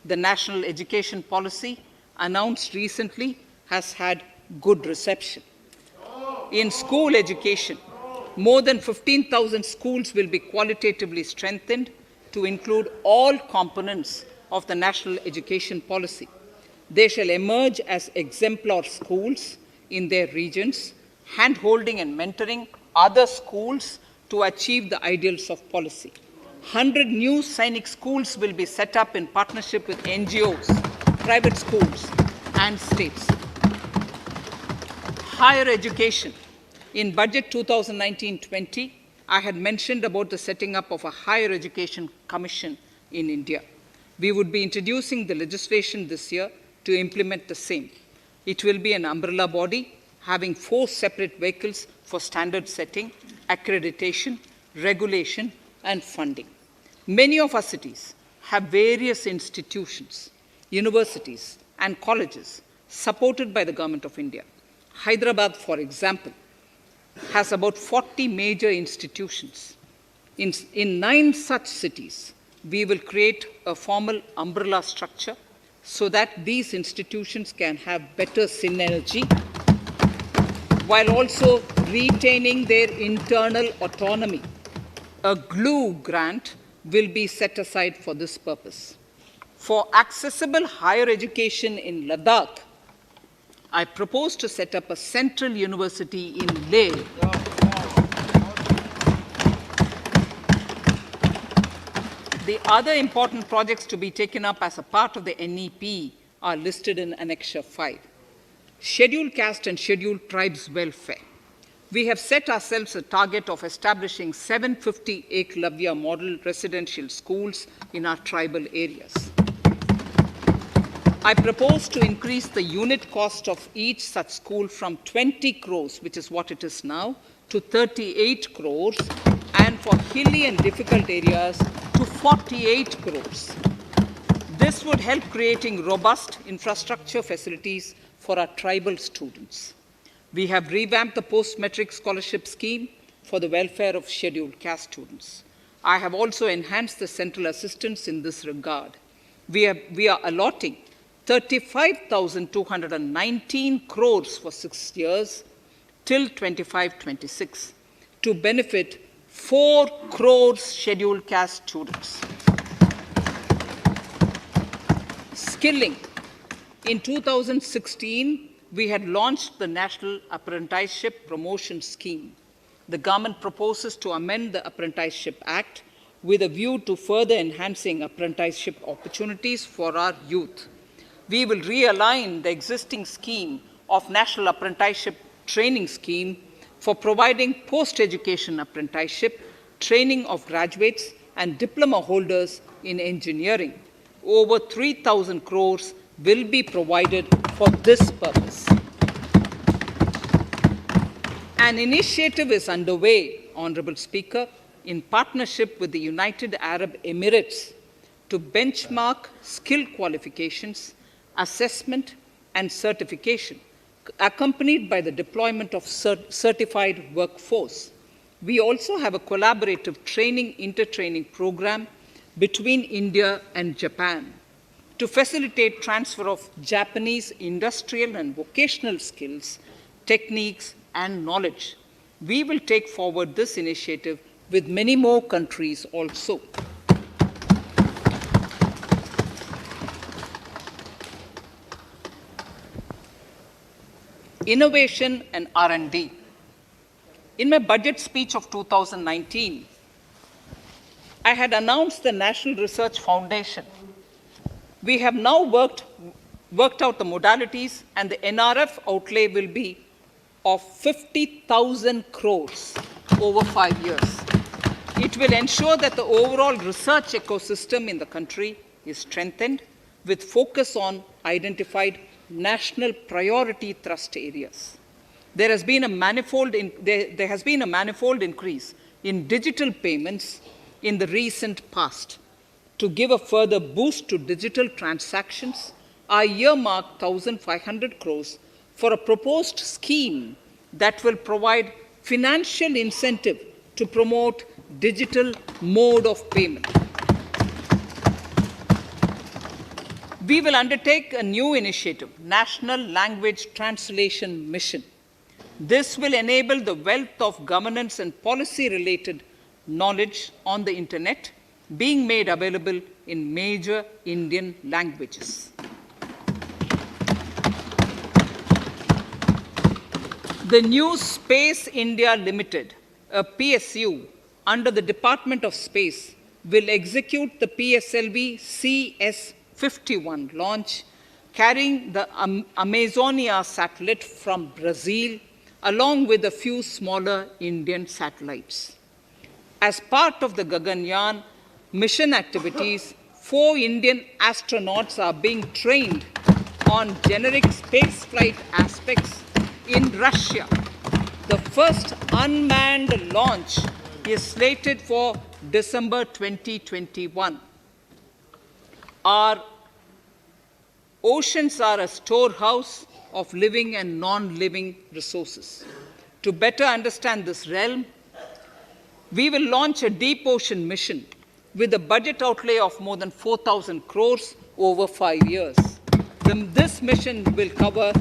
The national education policy announced recently has had good reception. In school education, more than 15,000 schools will be qualitatively strengthened to include all components of the national education policy. They shall emerge as exemplar schools in their regions, hand-holding and mentoring other schools to achieve the ideals of policy. 100 new Sainik schools will be set up in partnership with NGOs, private schools, and states. Higher education. In Budget 2019-20, I had mentioned about the setting up of a higher education commission in India. We would be introducing the legislation this year to implement the same. It will be an umbrella body having 4 separate vehicles for standard setting, accreditation, regulation, and funding. Many of our cities have various institutions, universities, and colleges supported by the Government of India. Hyderabad, for example, has about 40 major institutions. In 9 such cities, we will create a formal umbrella structure so that these institutions can have better synergy while also retaining their internal autonomy. A glue grant will be set aside for this purpose. For accessible higher education in Ladakh, I propose to set up a central university in Leh. The other important projects to be taken up as a part of the NEP are listed in Annexure 5. Scheduled caste and scheduled tribes welfare. We have set ourselves a target of establishing 750 Eklavya model residential schools in our tribal areas. I propose to increase the unit cost of each such school from 20 crores, which is what it is now, to 38 crores, and for hilly and difficult areas to 48 crores. This would help creating robust infrastructure facilities for our tribal students. We have revamped the post-metric scholarship scheme for the welfare of scheduled caste students. I have also enhanced the central assistance in this regard. We are allotting 35,219 crores for 6 years till 25-26 to benefit 4 crores scheduled caste students. Skilling. In 2016, we had launched the National Apprenticeship Promotion Scheme. The government proposes to amend the Apprenticeship Act with a view to further enhancing apprenticeship opportunities for our youth. We will realign the existing scheme of National Apprenticeship Training Scheme for providing post-education apprenticeship training of graduates and diploma holders in engineering. Over 3,000 crores will be provided for this purpose. An initiative is underway, Honorable Speaker, in partnership with the United Arab Emirates to benchmark skill qualifications, assessment, and certification, accompanied by the deployment of certified workforce. We also have a collaborative intertraining program between India and Japan to facilitate transfer of Japanese industrial and vocational skills, techniques, and knowledge. We will take forward this initiative with many more countries also. Innovation and R&D. In my budget speech of 2019, I had announced the National Research Foundation. We have now worked out the modalities, and the NRF outlay will be of 50,000 crores over 5 years. It will ensure that the overall research ecosystem in the country is strengthened with focus on identified national priority thrust areas. There has been a manifold increase in digital payments in the recent past. To give a further boost to digital transactions, I earmarked 1,500 crores for a proposed scheme that will provide financial incentive to promote digital mode of payment. We will undertake a new initiative, National Language Translation Mission. This will enable the wealth of governance and policy-related knowledge on the internet being made available in major Indian languages. The new Space India Limited, a PSU under the Department of Space, will execute the PSLV CS-51 launch, carrying the Amazonia satellite from Brazil, along with a few smaller Indian satellites. As part of the Gaganyaan mission activities, 4 Indian astronauts are being trained on generic spaceflight aspects in Russia. The first unmanned launch is slated for December 2021. Our oceans are a storehouse of living and non-living resources. To better understand this realm, we will launch a deep ocean mission with a budget outlay of more than 4,000 crores over 5 years. This mission will cover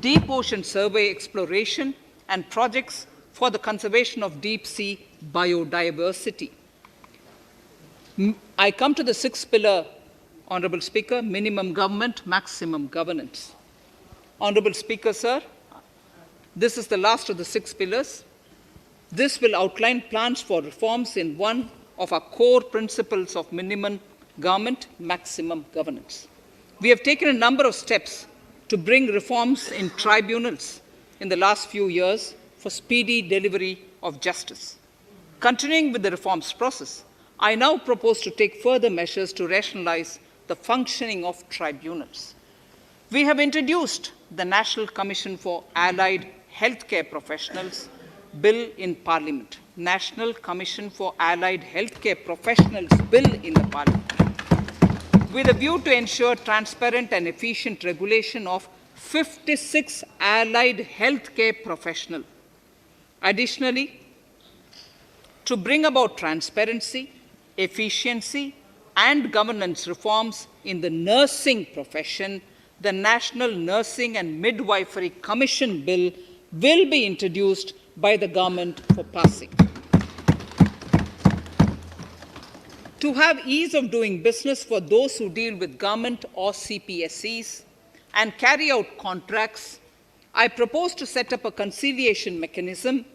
deep ocean survey exploration and projects for the conservation of deep sea biodiversity. I come to the 6th pillar, Honorable Speaker, minimum government, maximum governance. Honorable Speaker, sir, this is the last of the 6 pillars. This will outline plans for reforms in one of our core principles of minimum government, maximum governance. We have taken a number of steps to bring reforms in tribunals in the last few years for speedy delivery of justice. Continuing with the reforms process, I now propose to take further measures to rationalize the functioning of tribunals. We have introduced the National Commission for Allied Healthcare Professionals Bill in Parliament. National Commission for Allied Healthcare Professionals Bill in the Parliament, with a view to ensure transparent and efficient regulation of 56 allied healthcare professionals. Additionally, to bring about transparency, efficiency, and governance reforms in the nursing profession, the National Nursing and Midwifery Commission Bill will be introduced by the government for passing. To have ease of doing business for those who deal with government or CPSEs and carry out contracts, I propose to set up a conciliation mechanism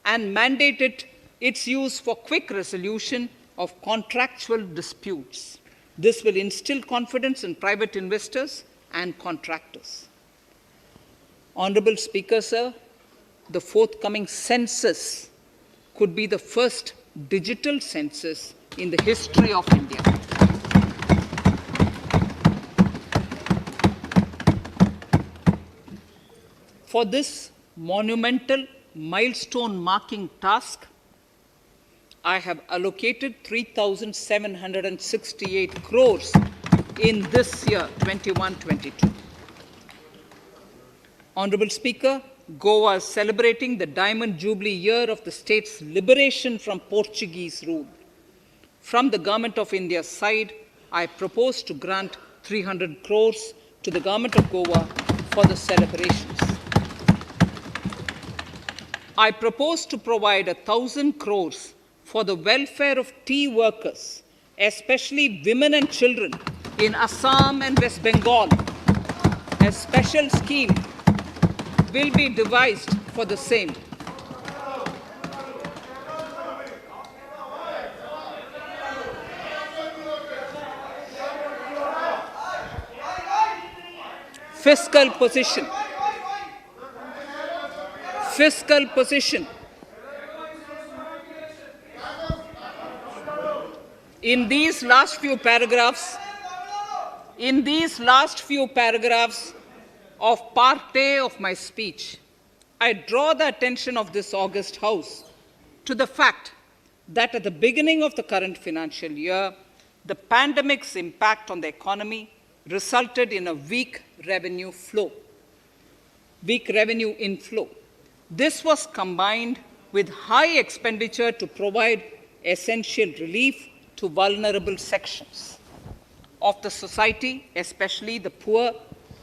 and mandate its use for quick resolution of contractual disputes. This will instill confidence in private investors and contractors. Honorable Speaker, sir, the forthcoming census could be the first digital census in the history of India. For this monumental milestone marking task, I have allocated 3,768 crores in this year, 21-22. Honorable Speaker, Goa is celebrating the Diamond Jubilee year of the state's liberation from Portuguese rule. From the Government of India's side, I propose to grant 300 crores to the Government of Goa for the celebrations. I propose to provide 1,000 crores for the welfare of tea workers, especially women and children in Assam and West Bengal. A special scheme will be devised for the same. Fiscal position. Fiscal position. In these last few paragraphs of Part A of my speech, I draw the attention of this august House to the fact that at the beginning of the current financial year, the pandemic's impact on the economy resulted in a weak revenue inflow. This was combined with high expenditure to provide essential relief to vulnerable sections of the society, especially the poor,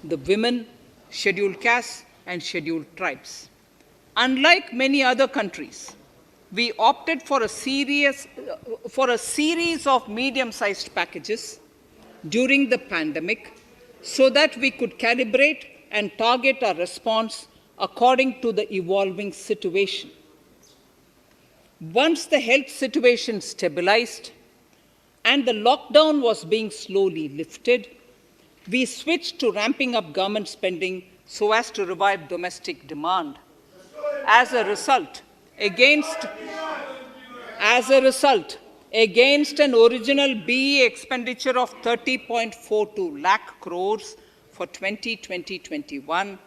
the women, scheduled castes, and scheduled tribes. Unlike many other countries, we opted for a series of medium-sized packages during the pandemic so that we could calibrate and target our response according to the evolving situation. Once the health situation stabilized and the lockdown was being slowly lifted, we switched to ramping up government spending so as to revive domestic demand. As a result, against an original BE expenditure of 30.42 lakh crores for 2020-21,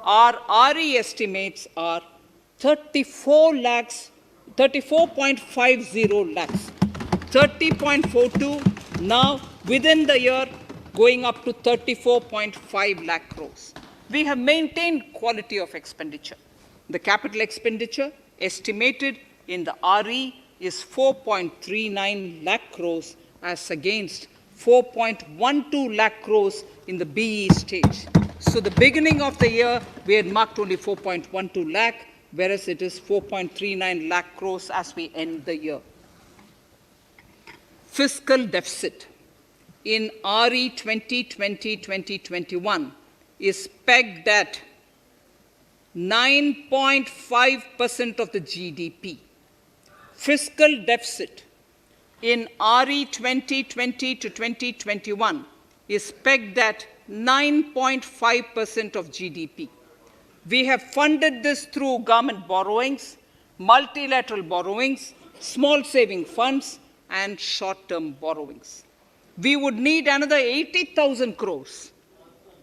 our RE estimates are 34.50 lakhs, 30.42 now within the year going up to 34.5 lakh crores. We have maintained quality of expenditure. The capital expenditure estimated in the RE is 4.39 lakh crores as against 4.12 lakh crores in the BE stage. So the beginning of the year, we had marked only 4.12 lakh, whereas it is 4.39 lakh crores as we end the year. Fiscal deficit in RE 2020-2021 is pegged at 9.5% of the GDP. Fiscal deficit in RE 2020 to 2021 is pegged at 9.5% of GDP. We have funded this through government borrowings, multilateral borrowings, small saving funds, and short-term borrowings. We would need another 80,000 crores,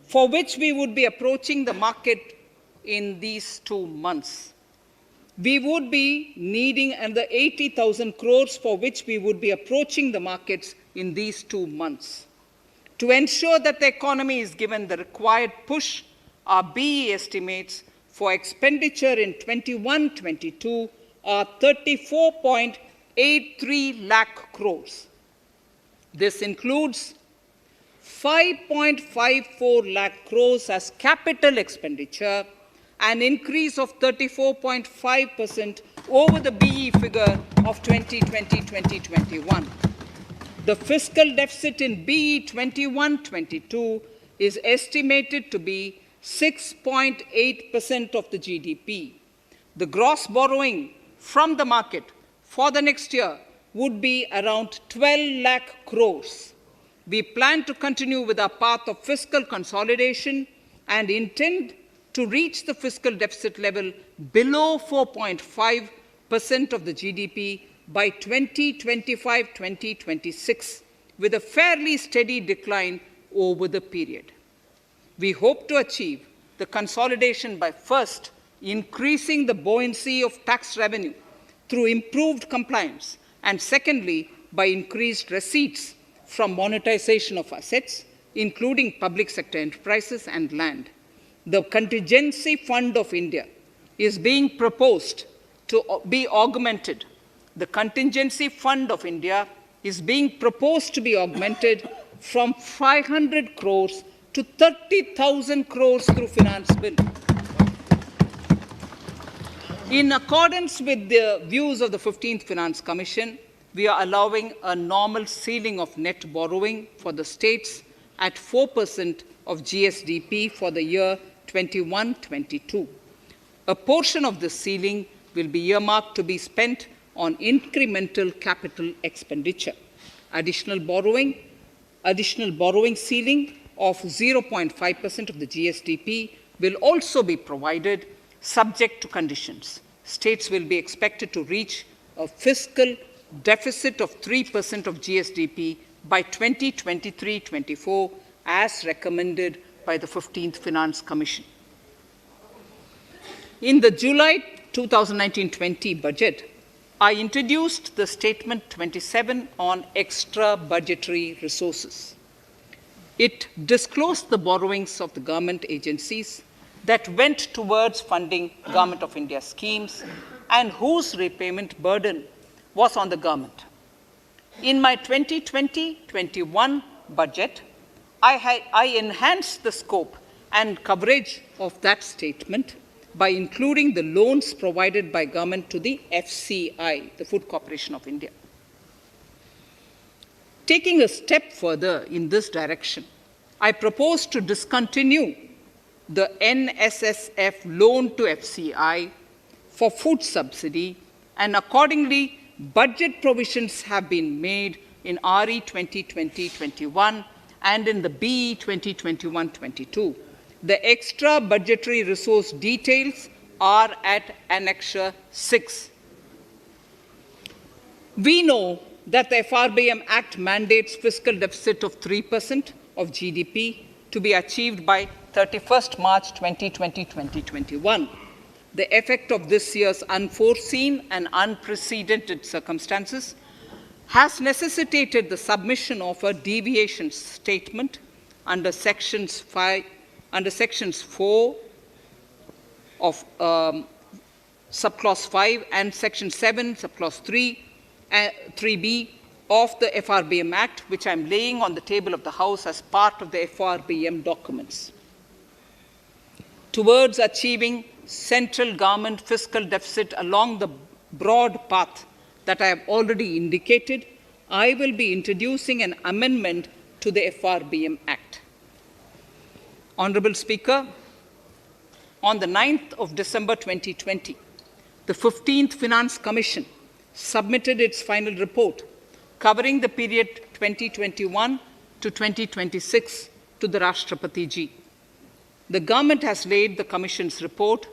for which we would be approaching the market in these 2 months. We would be needing another 80,000 crores, for which we would be approaching the markets in these 2 months. To ensure that the economy is given the required push, our BE estimates for expenditure in 21-22 are 34.83 lakh crores. This includes 5.54 lakh crores as capital expenditure, an increase of 34.5% over the BE figure of 2020-2021. The fiscal deficit in BE 21-22 is estimated to be 6.8% of the GDP. The gross borrowing from the market for the next year would be around 12 lakh crores. We plan to continue with our path of fiscal consolidation and intend to reach the fiscal deficit level below 4.5% of the GDP by 2025-2026, with a fairly steady decline over the period. We hope to achieve the consolidation by first increasing the buoyancy of tax revenue through improved compliance, and secondly, by increased receipts from monetization of assets, including public sector enterprises and land. The Contingency Fund of India is being proposed to be augmented. The Contingency Fund of India is being proposed to be augmented from 500 crores to 30,000 crores through Finance Bill. In accordance with the views of the 15th Finance Commission, we are allowing a normal ceiling of net borrowing for the states at 4% of GSDP for the year 21-22. A portion of this ceiling will be earmarked to be spent on incremental capital expenditure. Additional borrowing ceiling of 0.5% of the GSDP will also be provided, subject to conditions. States will be expected to reach a fiscal deficit of 3% of GSDP by 2023-24, as recommended by the 15th Finance Commission. In the July 2019-20 budget, I introduced the Statement 27 on extra budgetary resources. It disclosed the borrowings of the government agencies that went towards funding Government of India schemes and whose repayment burden was on the government. In my 2020-21 budget, I enhanced the scope and coverage of that statement by including the loans provided by government to the FCI, the Food Corporation of India. Taking a step further in this direction, I propose to discontinue the NSSF loan to FCI for food subsidy, and accordingly, budget provisions have been made in RE 2020-21 and in the BE 2021-22. The extra budgetary resource details are at Annexure 6. We know that the FRBM Act mandates fiscal deficit of 3% of GDP to be achieved by 31st March 2020-2021. The effect of this year's unforeseen and unprecedented circumstances has necessitated the submission of a deviation statement under Sections 4 of Subclause 5 and Section 7, Subclause 3b of the FRBM Act, which I'm laying on the table of the House as part of the FRBM documents. Towards achieving central government fiscal deficit along the broad path that I have already indicated, I will be introducing an amendment to the FRBM Act. Honorable Speaker, on the 9th of December 2020, the 15th Finance Commission submitted its final report covering the period 2021 to 2026 to the Rashtrapati Ji. The government has laid the Commission's report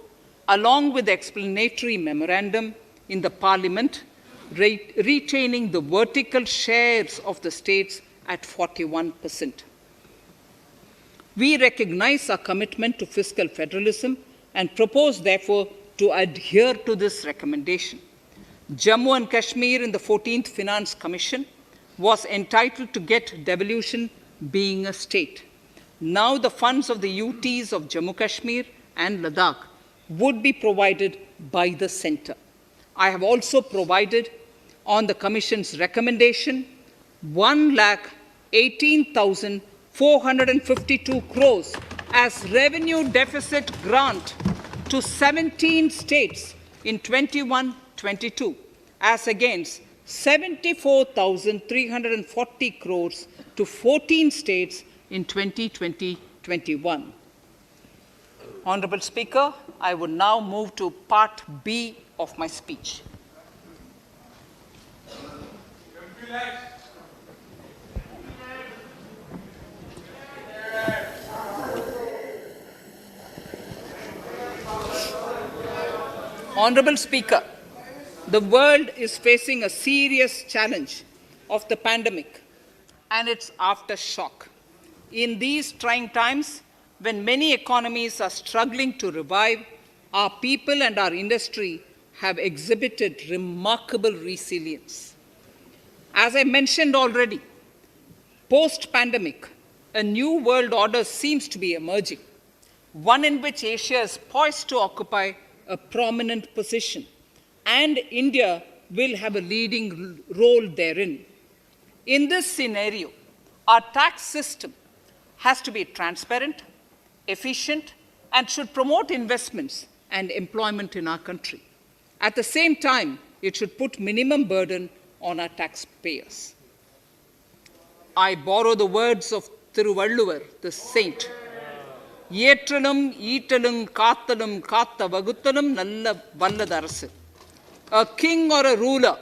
along with the explanatory memorandum in the Parliament, retaining the vertical shares of the states at 41%. We recognize our commitment to fiscal federalism and propose, therefore, to adhere to this recommendation. Jammu and Kashmir in the 14th Finance Commission was entitled to get devolution being a state. Now the funds of the UTs of Jammu Kashmir and Ladakh would be provided by the centre. I have also provided, on the Commission's recommendation, 1,18,000 452 crores as revenue deficit grant to 17 states in 21-22, as against 74,340 crores to 14 states in 2020-21. Honorable Speaker, I would now move to Part B of my speech. Honorable Speaker, the world is facing a serious challenge of the pandemic and its aftershock. In these trying times, when many economies are struggling to revive, our people and our industry have exhibited remarkable resilience. As I mentioned already, post-pandemic, a new world order seems to be emerging, one in which Asia is poised to occupy a prominent position, and India will have a leading role therein. In this scenario, our tax system has to be transparent, efficient, and should promote investments and employment in our country. At the same time, it should put minimum burden on our taxpayers. I borrow the words of Thiruvalluvar, the saint. ஏற்றலும் ஈட்டலும் காத்தலும் காத்த வகுத்தலும் நல்ல வல்லதரசு. A king or a ruler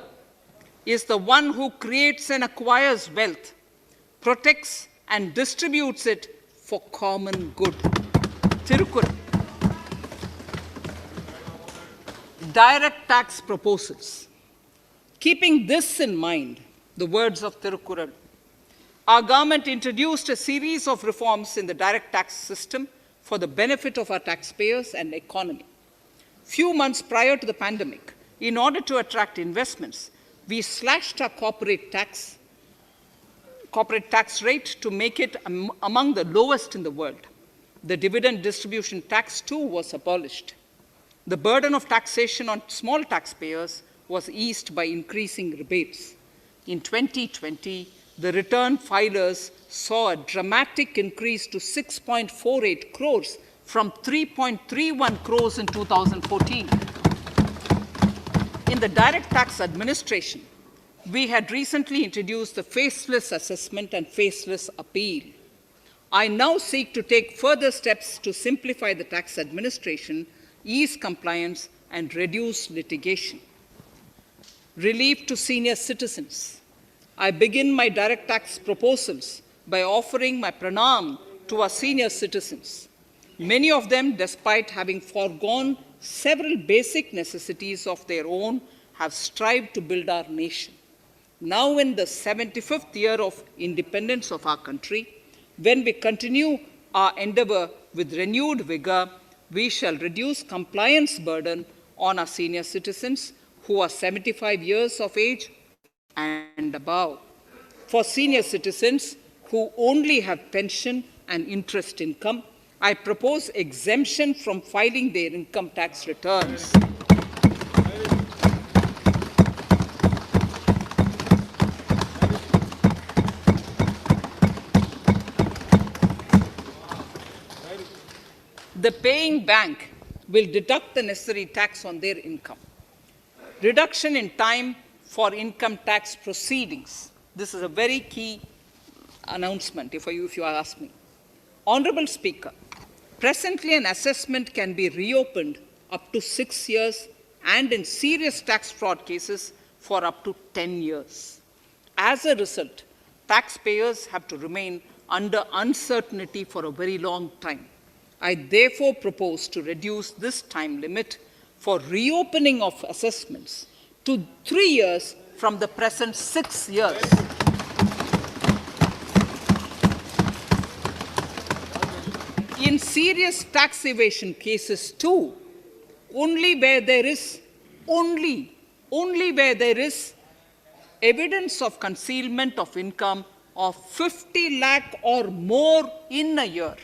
is the one who creates and acquires wealth, protects and distributes it for common good. Tirukkural. Direct tax proposals. Keeping this in mind, the words of Tirukkural, our government introduced a series of reforms in the direct tax system for the benefit of our taxpayers and economy. Few months prior to the pandemic, in order to attract investments, we slashed our corporate tax rate to make it among the lowest in the world. The dividend distribution tax too was abolished. The burden of taxation on small taxpayers was eased by increasing rebates. In 2020, the return filers saw a dramatic increase to 6.48 crores from 3.31 crores in 2014. In the direct tax administration, we had recently introduced the faceless assessment and faceless appeal. I now seek to take further steps to simplify the tax administration, ease compliance, and reduce litigation. Relief to senior citizens. I begin my direct tax proposals by offering my pranam to our senior citizens. Many of them, despite having foregone several basic necessities of their own, have strived to build our nation. Now, in the 75th year of independence of our country, when we continue our endeavor with renewed vigor, we shall reduce compliance burden on our senior citizens who are 75 years of age and above. For senior citizens who only have pension and interest income, I propose exemption from filing their income tax returns. The paying bank will deduct the necessary tax on their income. Reduction in time for income tax proceedings. This is a very key announcement, if you ask me. Honorable Speaker, presently an assessment can be reopened up to 6 years and in serious tax fraud cases for up to 10 years. As a result, taxpayers have to remain under uncertainty for a very long time. I therefore propose to reduce this time limit for reopening of assessments to 3 years from the present 6 years. In serious tax evasion cases too, only where there is evidence of concealment of income of 50 lakh or more in a year.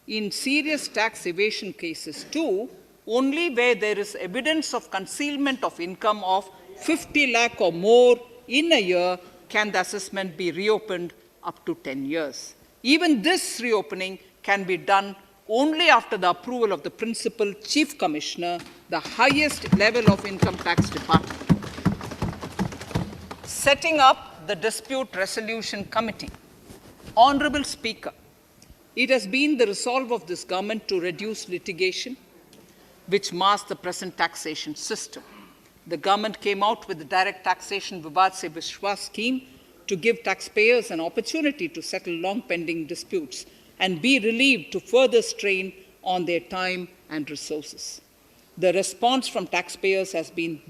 In serious tax evasion cases too, only where there is evidence of concealment of income of 50 lakh or more in a year can the assessment be reopened up to 10 years. Even this reopening can be done only after the approval of the Principal Chief Commissioner, the highest level of Income Tax Department. Setting up the Dispute Resolution Committee. Honorable Speaker, it has been the resolve of this government to reduce litigation which mars the present taxation system. The government came out with the Direct Taxation Vivad Se Vishwas scheme to give taxpayers an opportunity to settle long-pending disputes and be relieved to further strain on their time and resources. The response from taxpayers has been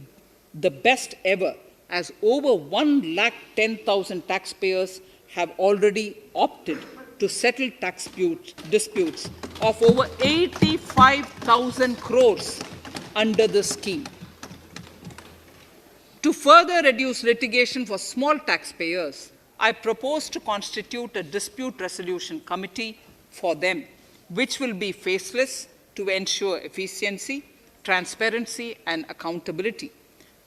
the best ever, as over 110,000 taxpayers have already opted to settle tax disputes of over 85,000 crores under the scheme. To further reduce litigation for small taxpayers, I propose to constitute a dispute resolution committee for them, which will be faceless to ensure efficiency, transparency, and accountability.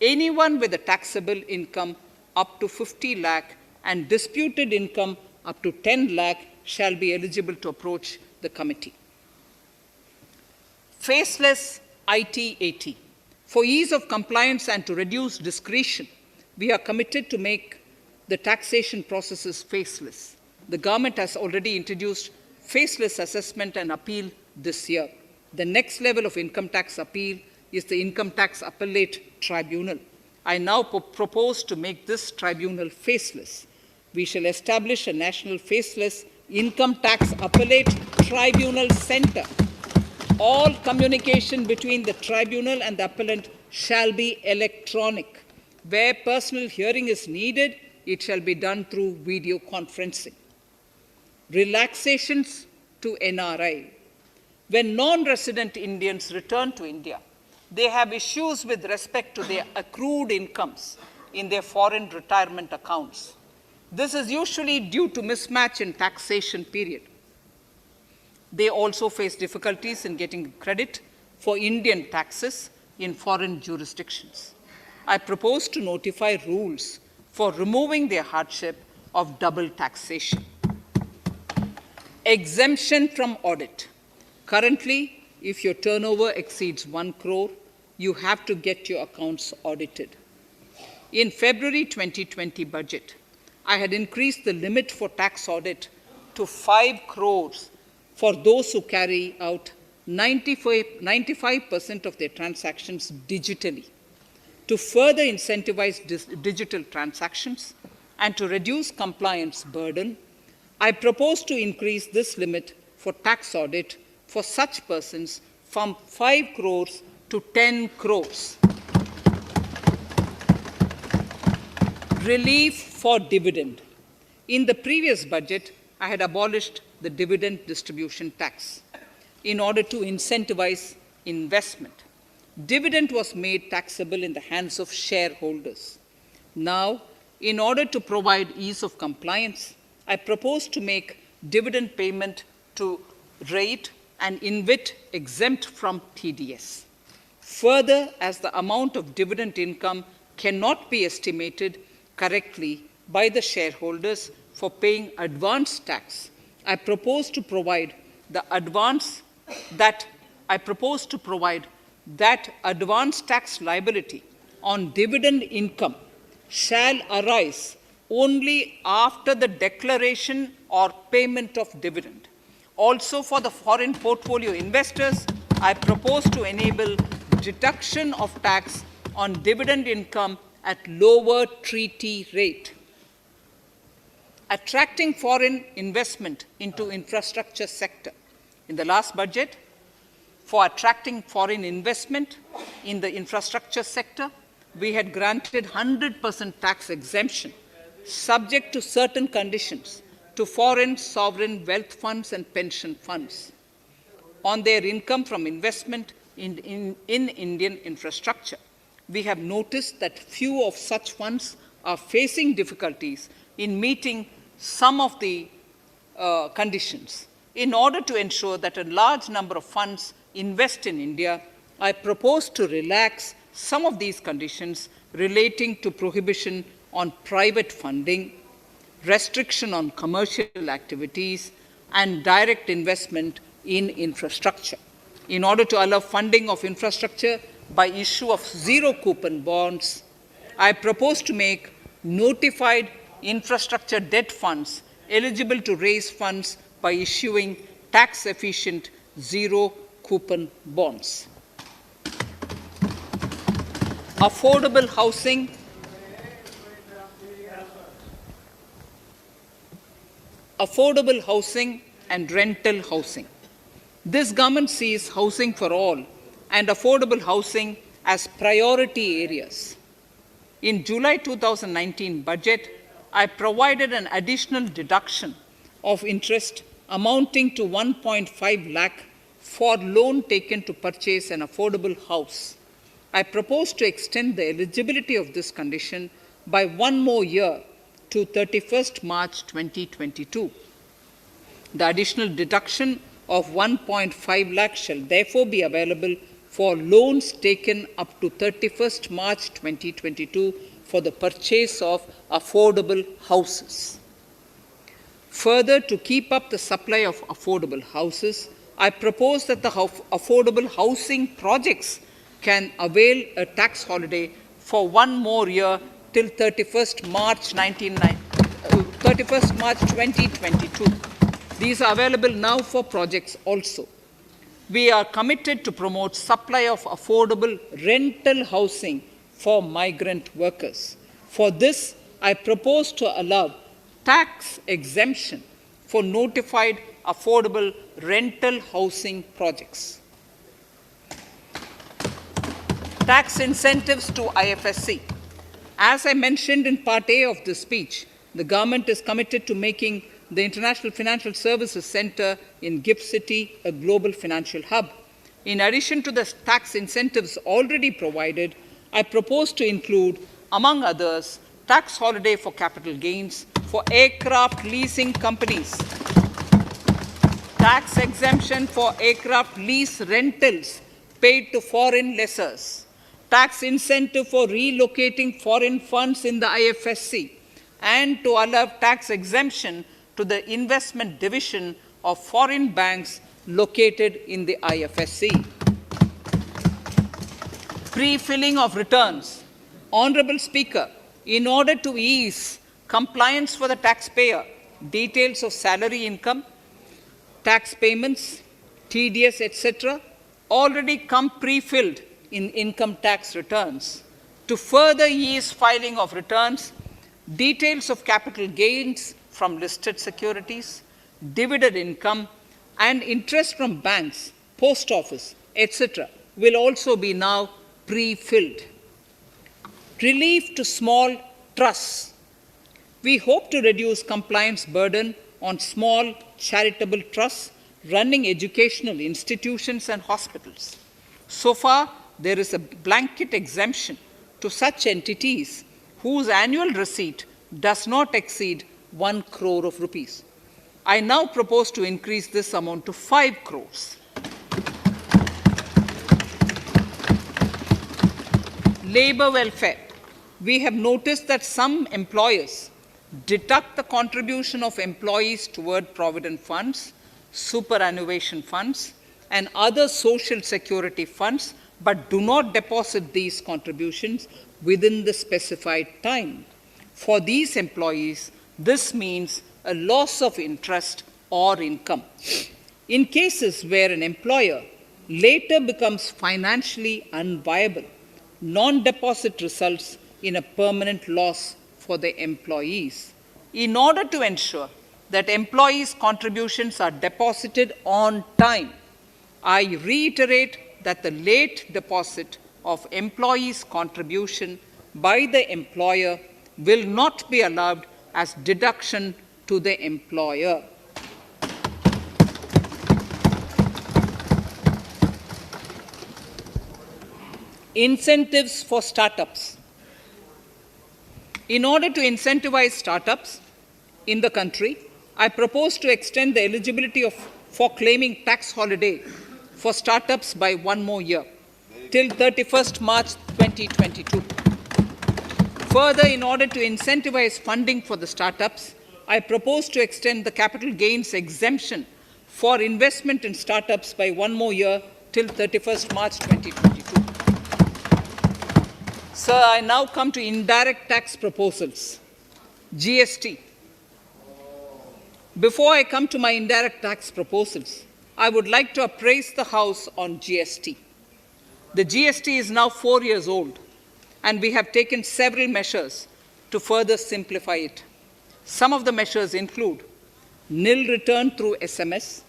Anyone with a taxable income up to 50 lakh and disputed income up to 10 lakh shall be eligible to approach the committee. Faceless IT-AT. For ease of compliance and to reduce discretion, we are committed to make the taxation processes faceless. The government has already introduced faceless assessment and appeal this year. The next level of income tax appeal is the Income Tax Appellate Tribunal. I now propose to make this tribunal faceless. We shall establish a national faceless Income Tax Appellate Tribunal Center. All communication between the tribunal and the appellant shall be electronic. Where personal hearing is needed, it shall be done through video conferencing. Relaxations to NRI. When non-resident Indians return to India, they have issues with respect to their accrued incomes in their foreign retirement accounts. This is usually due to mismatch in taxation period. They also face difficulties in getting credit for Indian taxes in foreign jurisdictions. I propose to notify rules for removing their hardship of double taxation. Exemption from audit. Currently, if your turnover exceeds 1 crore, you have to get your accounts audited. In February 2020 budget, I had increased the limit for tax audit to 5 crores for those who carry out 95% of their transactions digitally. To further incentivize digital transactions and to reduce compliance burden, I propose to increase this limit for tax audit for such persons from 5 crores to 10 crores. Relief for dividend. In the previous budget, I had abolished the dividend distribution tax in order to incentivize investment. Dividend was made taxable in the hands of shareholders. Now, in order to provide ease of compliance, I propose to make dividend payment to rate and InvIT exempt from TDS. Further, as the amount of dividend income cannot be estimated correctly by the shareholders for paying advance tax, I propose to provide that advance tax liability on dividend income shall arise only after the declaration or payment of dividend. Also, for the foreign portfolio investors, I propose to enable deduction of tax on dividend income at lower treaty rate. Attracting foreign investment into infrastructure sector. In the last budget, for attracting foreign investment in the infrastructure sector, we had granted 100% tax exemption, subject to certain conditions, to foreign sovereign wealth funds and pension funds on their income from investment in Indian infrastructure. We have noticed that few of such funds are facing difficulties in meeting some of the conditions. In order to ensure that a large number of funds invest in India, I propose to relax some of these conditions relating to prohibition on private funding, restriction on commercial activities, and direct investment in infrastructure. In order to allow funding of infrastructure by issue of zero-coupon bonds, I propose to make notified infrastructure debt funds eligible to raise funds by issuing tax-efficient zero-coupon bonds. Affordable housing and rental housing. This government sees housing for all and affordable housing as priority areas. In July 2019 budget, I provided an additional deduction of interest amounting to 1.5 lakh for loan taken to purchase an affordable house. I propose to extend the eligibility of this condition by 1 more year to 31st March 2022. The additional deduction of 1.5 lakh shall therefore be available for loans taken up to 31st March 2022 for the purchase of affordable houses. Further, to keep up the supply of affordable houses, I propose that the affordable housing projects can avail a tax holiday for 1 more year till 31st March 2022. These are available now for projects also. We are committed to promote supply of affordable rental housing for migrant workers. For this, I propose to allow tax exemption for notified affordable rental housing projects. Tax incentives to IFSC. As I mentioned in Part A of this speech, the government is committed to making the International Financial Services Center in GIFT City a global financial hub. In addition to the tax incentives already provided, I propose to include, among others, tax holiday for capital gains for aircraft leasing companies, tax exemption for aircraft lease rentals paid to foreign lessors, tax incentive for relocating foreign funds in the IFSC, and to allow tax exemption to the investment division of foreign banks located in the IFSC. Pre-filling of returns. Honorable Speaker, in order to ease compliance for the taxpayer, details of salary income, tax payments, TDS, etc., already come pre-filled in income tax returns. To further ease filing of returns, details of capital gains from listed securities, dividend income, and interest from banks, post office, etc., will also be now pre-filled. Relief to small trusts. We hope to reduce compliance burden on small charitable trusts running educational institutions and hospitals. So far, there is a blanket exemption to such entities whose annual receipt does not exceed 1 crore of rupees. I now propose to increase this amount to 5 crores. Labor welfare. We have noticed that some employers deduct the contribution of employees toward provident funds, superannuation funds, and other social security funds, but do not deposit these contributions within the specified time. For these employees, this means a loss of interest or income. In cases where an employer later becomes financially unviable, non-deposit results in a permanent loss for the employees. In order to ensure that employees' contributions are deposited on time, I reiterate that the late deposit of employees' contribution by the employer will not be allowed as deduction to the employer. Incentives for startups. In order to incentivize startups in the country, I propose to extend the eligibility for claiming tax holiday for startups by 1 more year, till 31st March 2022. Further, in order to incentivize funding for the startups, I propose to extend the capital gains exemption for investment in startups by 1 more year till 31st March 2022. Sir, I now come to indirect tax proposals. GST. Before I come to my indirect tax proposals, I would like to appraise the House on GST. The GST is now 4 years old, and we have taken several measures to further simplify it. Some of the measures include nil return through SMS,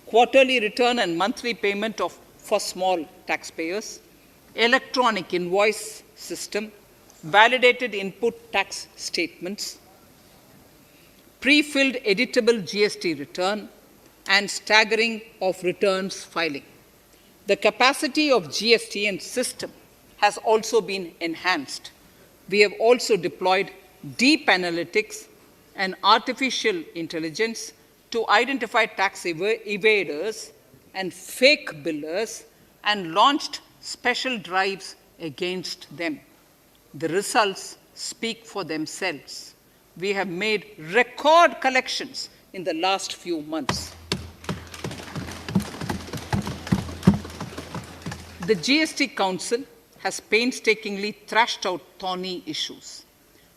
quarterly return and monthly payment for small taxpayers, electronic invoice system, validated input tax statements, pre-filled editable GST return, and staggering of returns filing. The capacity of GST and system has also been enhanced. We have also deployed deep analytics and artificial intelligence to identify tax evaders and fake billers and launched special drives against them. The results speak for themselves. We have made record collections in the last few months. The GST Council has painstakingly thrashed out thorny issues.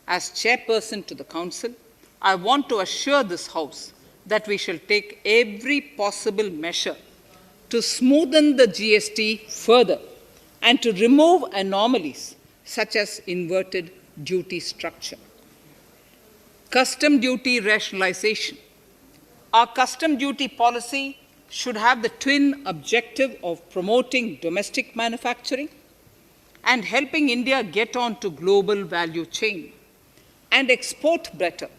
As chairperson to the Council, I want to assure this House that we shall take every possible measure to smoothen the GST further and to remove anomalies such as inverted duty structure. Custom duty rationalization. Our custom duty policy should have the twin objective of promoting domestic manufacturing and helping India get on to global value chain and export better.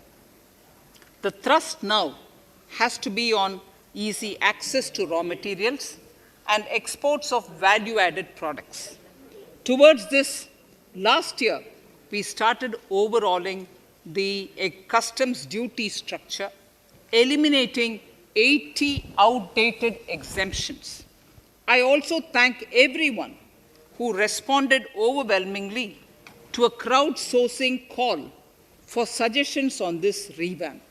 The thrust now has to be on easy access to raw materials and exports of value-added products. Towards this, last year, we started overhauling the customs duty structure, eliminating 80 outdated exemptions. I also thank everyone who responded overwhelmingly to a crowdsourcing call for suggestions on this revamp.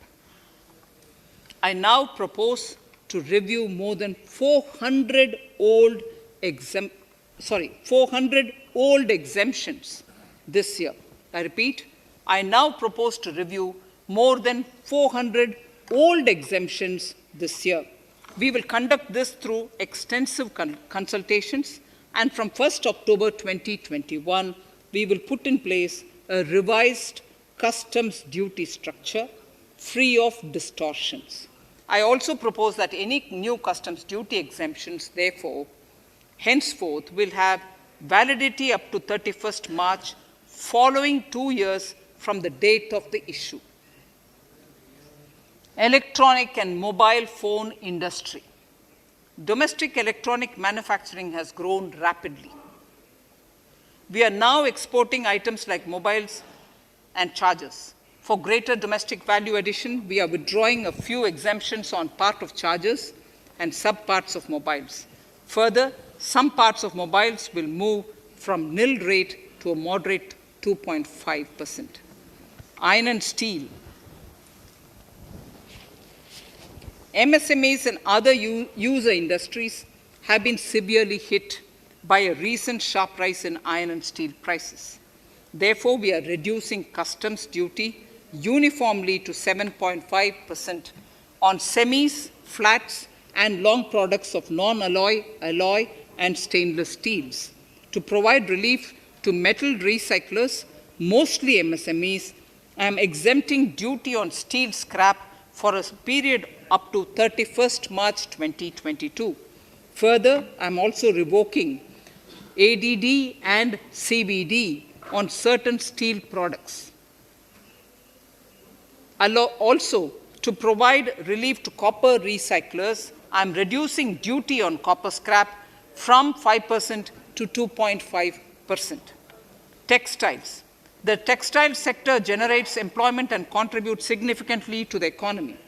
I now propose to review more than 400 old exemptions this year. I repeat, I now propose to review more than 400 old exemptions this year. We will conduct this through extensive consultations, and from 1st October 2021, we will put in place a revised customs duty structure free of distortions. I also propose that any new customs duty exemptions, therefore, henceforth will have validity up to 31st March following 2 years from the date of the issue. Electronic and mobile phone industry. Domestic electronic manufacturing has grown rapidly. We are now exporting items like mobiles and chargers. For greater domestic value addition, we are withdrawing a few exemptions on part of chargers and subparts of mobiles. Further, some parts of mobiles will move from nil rate to a moderate 2.5%. Iron and steel. MSMEs and other user industries have been severely hit by a recent sharp rise in iron and steel prices. Therefore, we are reducing customs duty uniformly to 7.5% on semis, flats, and long products of non-alloy, alloy, and stainless steels. To provide relief to metal recyclers, mostly MSMEs, I am exempting duty on steel scrap for a period up to 31st March 2022. Further, I am also revoking ADD and CVD on certain steel products. Also, to provide relief to copper recyclers, I am reducing duty on copper scrap from 5% to 2.5%. Textiles. The textile sector generates employment and contributes significantly to the economy.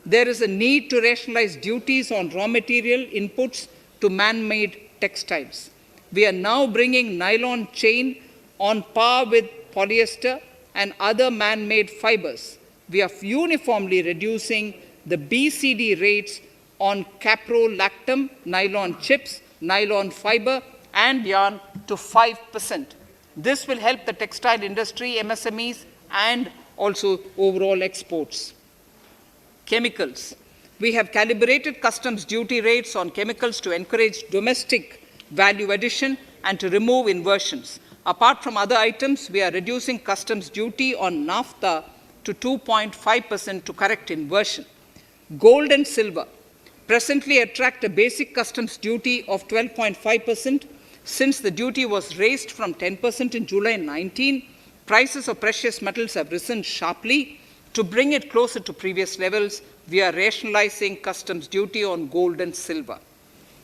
There is a need to rationalize duties on raw material inputs to man-made textiles. We are now bringing nylon chain on par with polyester and other man-made fibers we are uniformly reducing the BCD rates on caprolactam, nylon chips, nylon fiber, and yarn to 5%. This will help the textile industry, MSMEs, and also overall exports. Chemicals. We have calibrated customs duty rates on chemicals to encourage domestic value addition and to remove inversions. Apart from other items, we are reducing customs duty on naphtha to 2.5% to correct inversion. Gold and silver presently attract a basic customs duty of 12.5%. Since the duty was raised from 10% in July 19, prices of precious metals have risen sharply. To bring it closer to previous levels, we are rationalizing customs duty on gold and silver.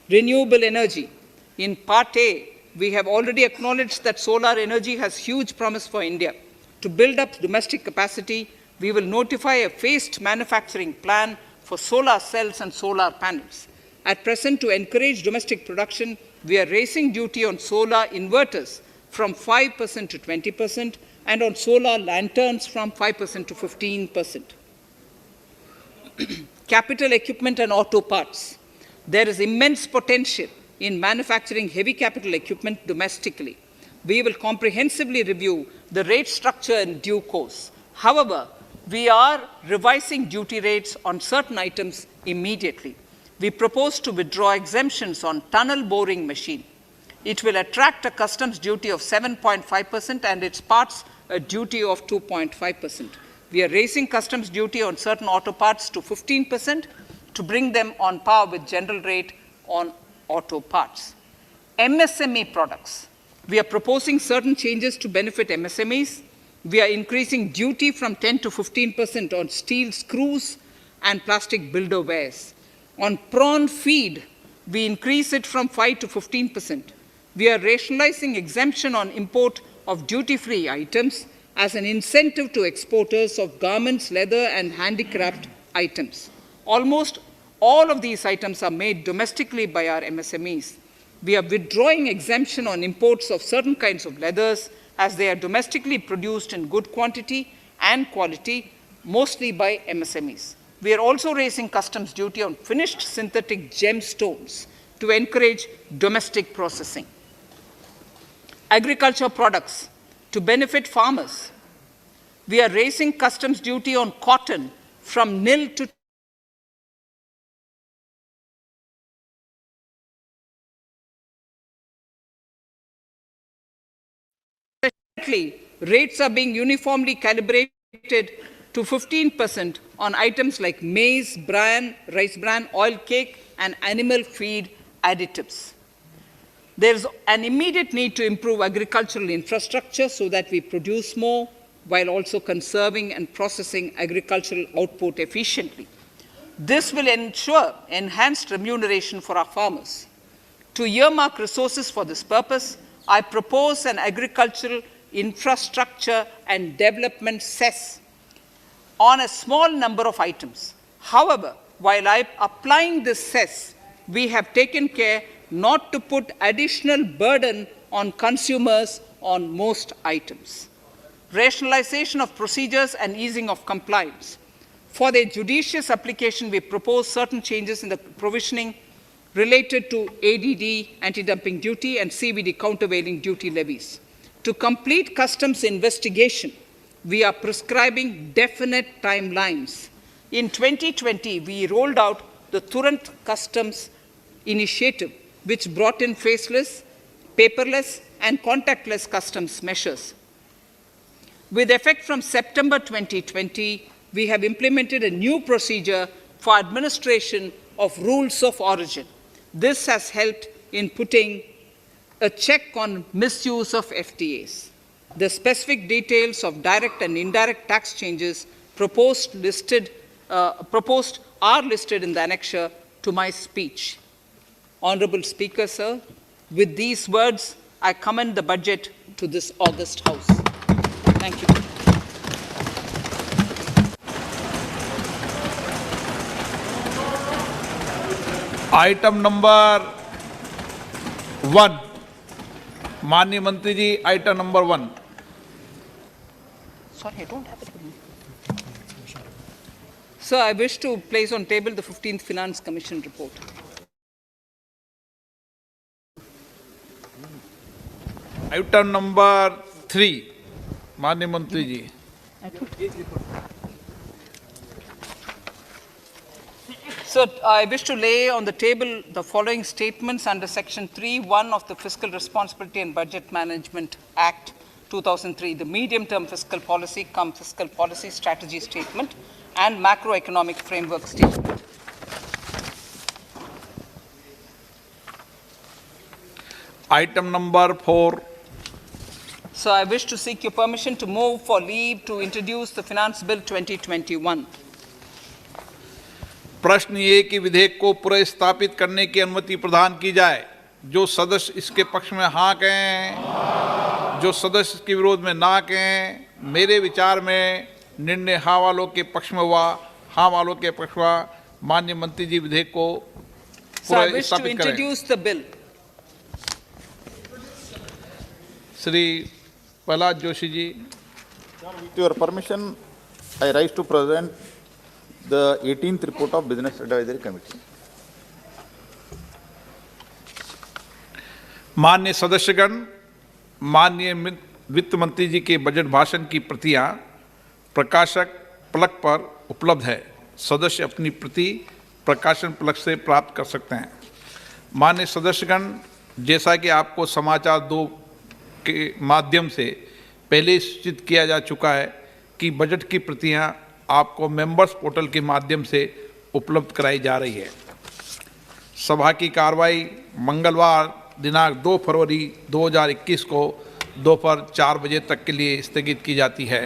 Renewable energy. In Part A, we have already acknowledged that solar energy has huge promise for India. To build up domestic capacity, we will notify a phased manufacturing plan for solar cells and solar panels. At present, to encourage domestic production, we are raising duty on solar inverters from 5% to 20% and on solar lanterns from 5% to 15%. Capital equipment and auto parts. There is immense potential in manufacturing heavy capital equipment domestically. We will comprehensively review the rate structure in due course. However, we are revising duty rates on certain items immediately. We propose to withdraw exemptions on tunnel boring machine. It will attract a customs duty of 7.5% and its parts a duty of 2.5%. We are raising customs duty on certain auto parts to 15% to bring them on par with general rate on auto parts. MSME products. We are proposing certain changes to benefit MSMEs. We are increasing duty from 10 to 15% on steel screws and plastic builder wares. On prawn feed, we increase it from 5 to 15%. We are rationalizing exemption on import of duty-free items as an incentive to exporters of garments, leather, and handicraft items. Almost all of these items are made domestically by our MSMEs. We are withdrawing exemption on imports of certain kinds of leathers as they are domestically produced in good quantity and quality, mostly by MSMEs. We are also raising customs duty on finished synthetic gemstones to encourage domestic processing. Agriculture products to benefit farmers. We are raising customs duty on cotton from nil to rates are being uniformly calibrated to 15% on items like maize, bran, rice bran, oil cake, and animal feed additives. There is an immediate need to improve agricultural infrastructure so that we produce more while also conserving and processing agricultural output efficiently. This will ensure enhanced remuneration for our farmers. To earmark resources for this purpose, I propose an agricultural infrastructure and development cess on a small number of items. However, while applying this cess, we have taken care not to put additional burden on consumers on most items. Rationalization of procedures and easing of compliance. For their judicious application, we propose certain changes in the provisioning related to ADD, anti-dumping duty, and CVD, countervailing duty levies. To complete customs investigation, we are prescribing definite timelines. In 2020, we rolled out the Turant Customs Initiative, which brought in faceless, paperless, and contactless customs measures. With effect from September 2020, we have implemented a new procedure for administration of rules of origin. This has helped in putting a check on misuse of FTAs. The specific details of direct and indirect tax changes proposed are listed in the annexure to my speech. Honorable Speaker, sir, with these words, I commend the budget to this august House. Thank you. Item number 1, माननीय मंत्री जी, item number 1. Sorry, I don't have it. Sir, I wish to place on table the 15th Finance Commission report. Item number 3, माननीय मंत्री जी। Sir, I wish to lay on the table the following statements under Section 3(1) of the Fiscal Responsibility and Budget Management Act 2003, the medium-term fiscal policy cum fiscal policy strategy statement and macroeconomic framework statement. Item number 4, So I wish to seek your permission to move for leave to introduce the Finance Bill 2021. प्रश्न ये कि विधेयक को पुनर्स्थापित करने की अनुमति प्रदान की जाए। जो सदस्य इसके पक्ष में हाँ कहें, जो सदस्य इसके विरोध में ना कहें। मेरे विचार में निर्णय हाँ वालों के पक्ष में हुआ, हाँ वालों के पक्ष हुआ। माननीय मंत्री जी विधेयक को So I wish to पुनर्स्थापित करें। introduce the bill. Shri Prahlad Joshi ji. With your permission, I rise to present the 18th report of Business Advisory Committee. माननीय सदस्यगण, माननीय वित्त मंत्री जी के बजट भाषण की प्रतियां प्रकाशक फलक पर उपलब्ध है। सदस्य अपनी प्रति प्रकाशन फलक से प्राप्त कर सकते हैं। माननीय सदस्यगण, जैसा कि आपको समाचार 2 के माध्यम से पहले सूचित किया जा चुका है कि बजट की प्रतियां आपको मेंबर्स पोर्टल के माध्यम से उपलब्ध कराई जा रही है। सभा की कार्रवाई मंगलवार दिनांक 2 फरवरी 2021 को दोपहर 4 बजे तक के लिए स्थगित की जाती है।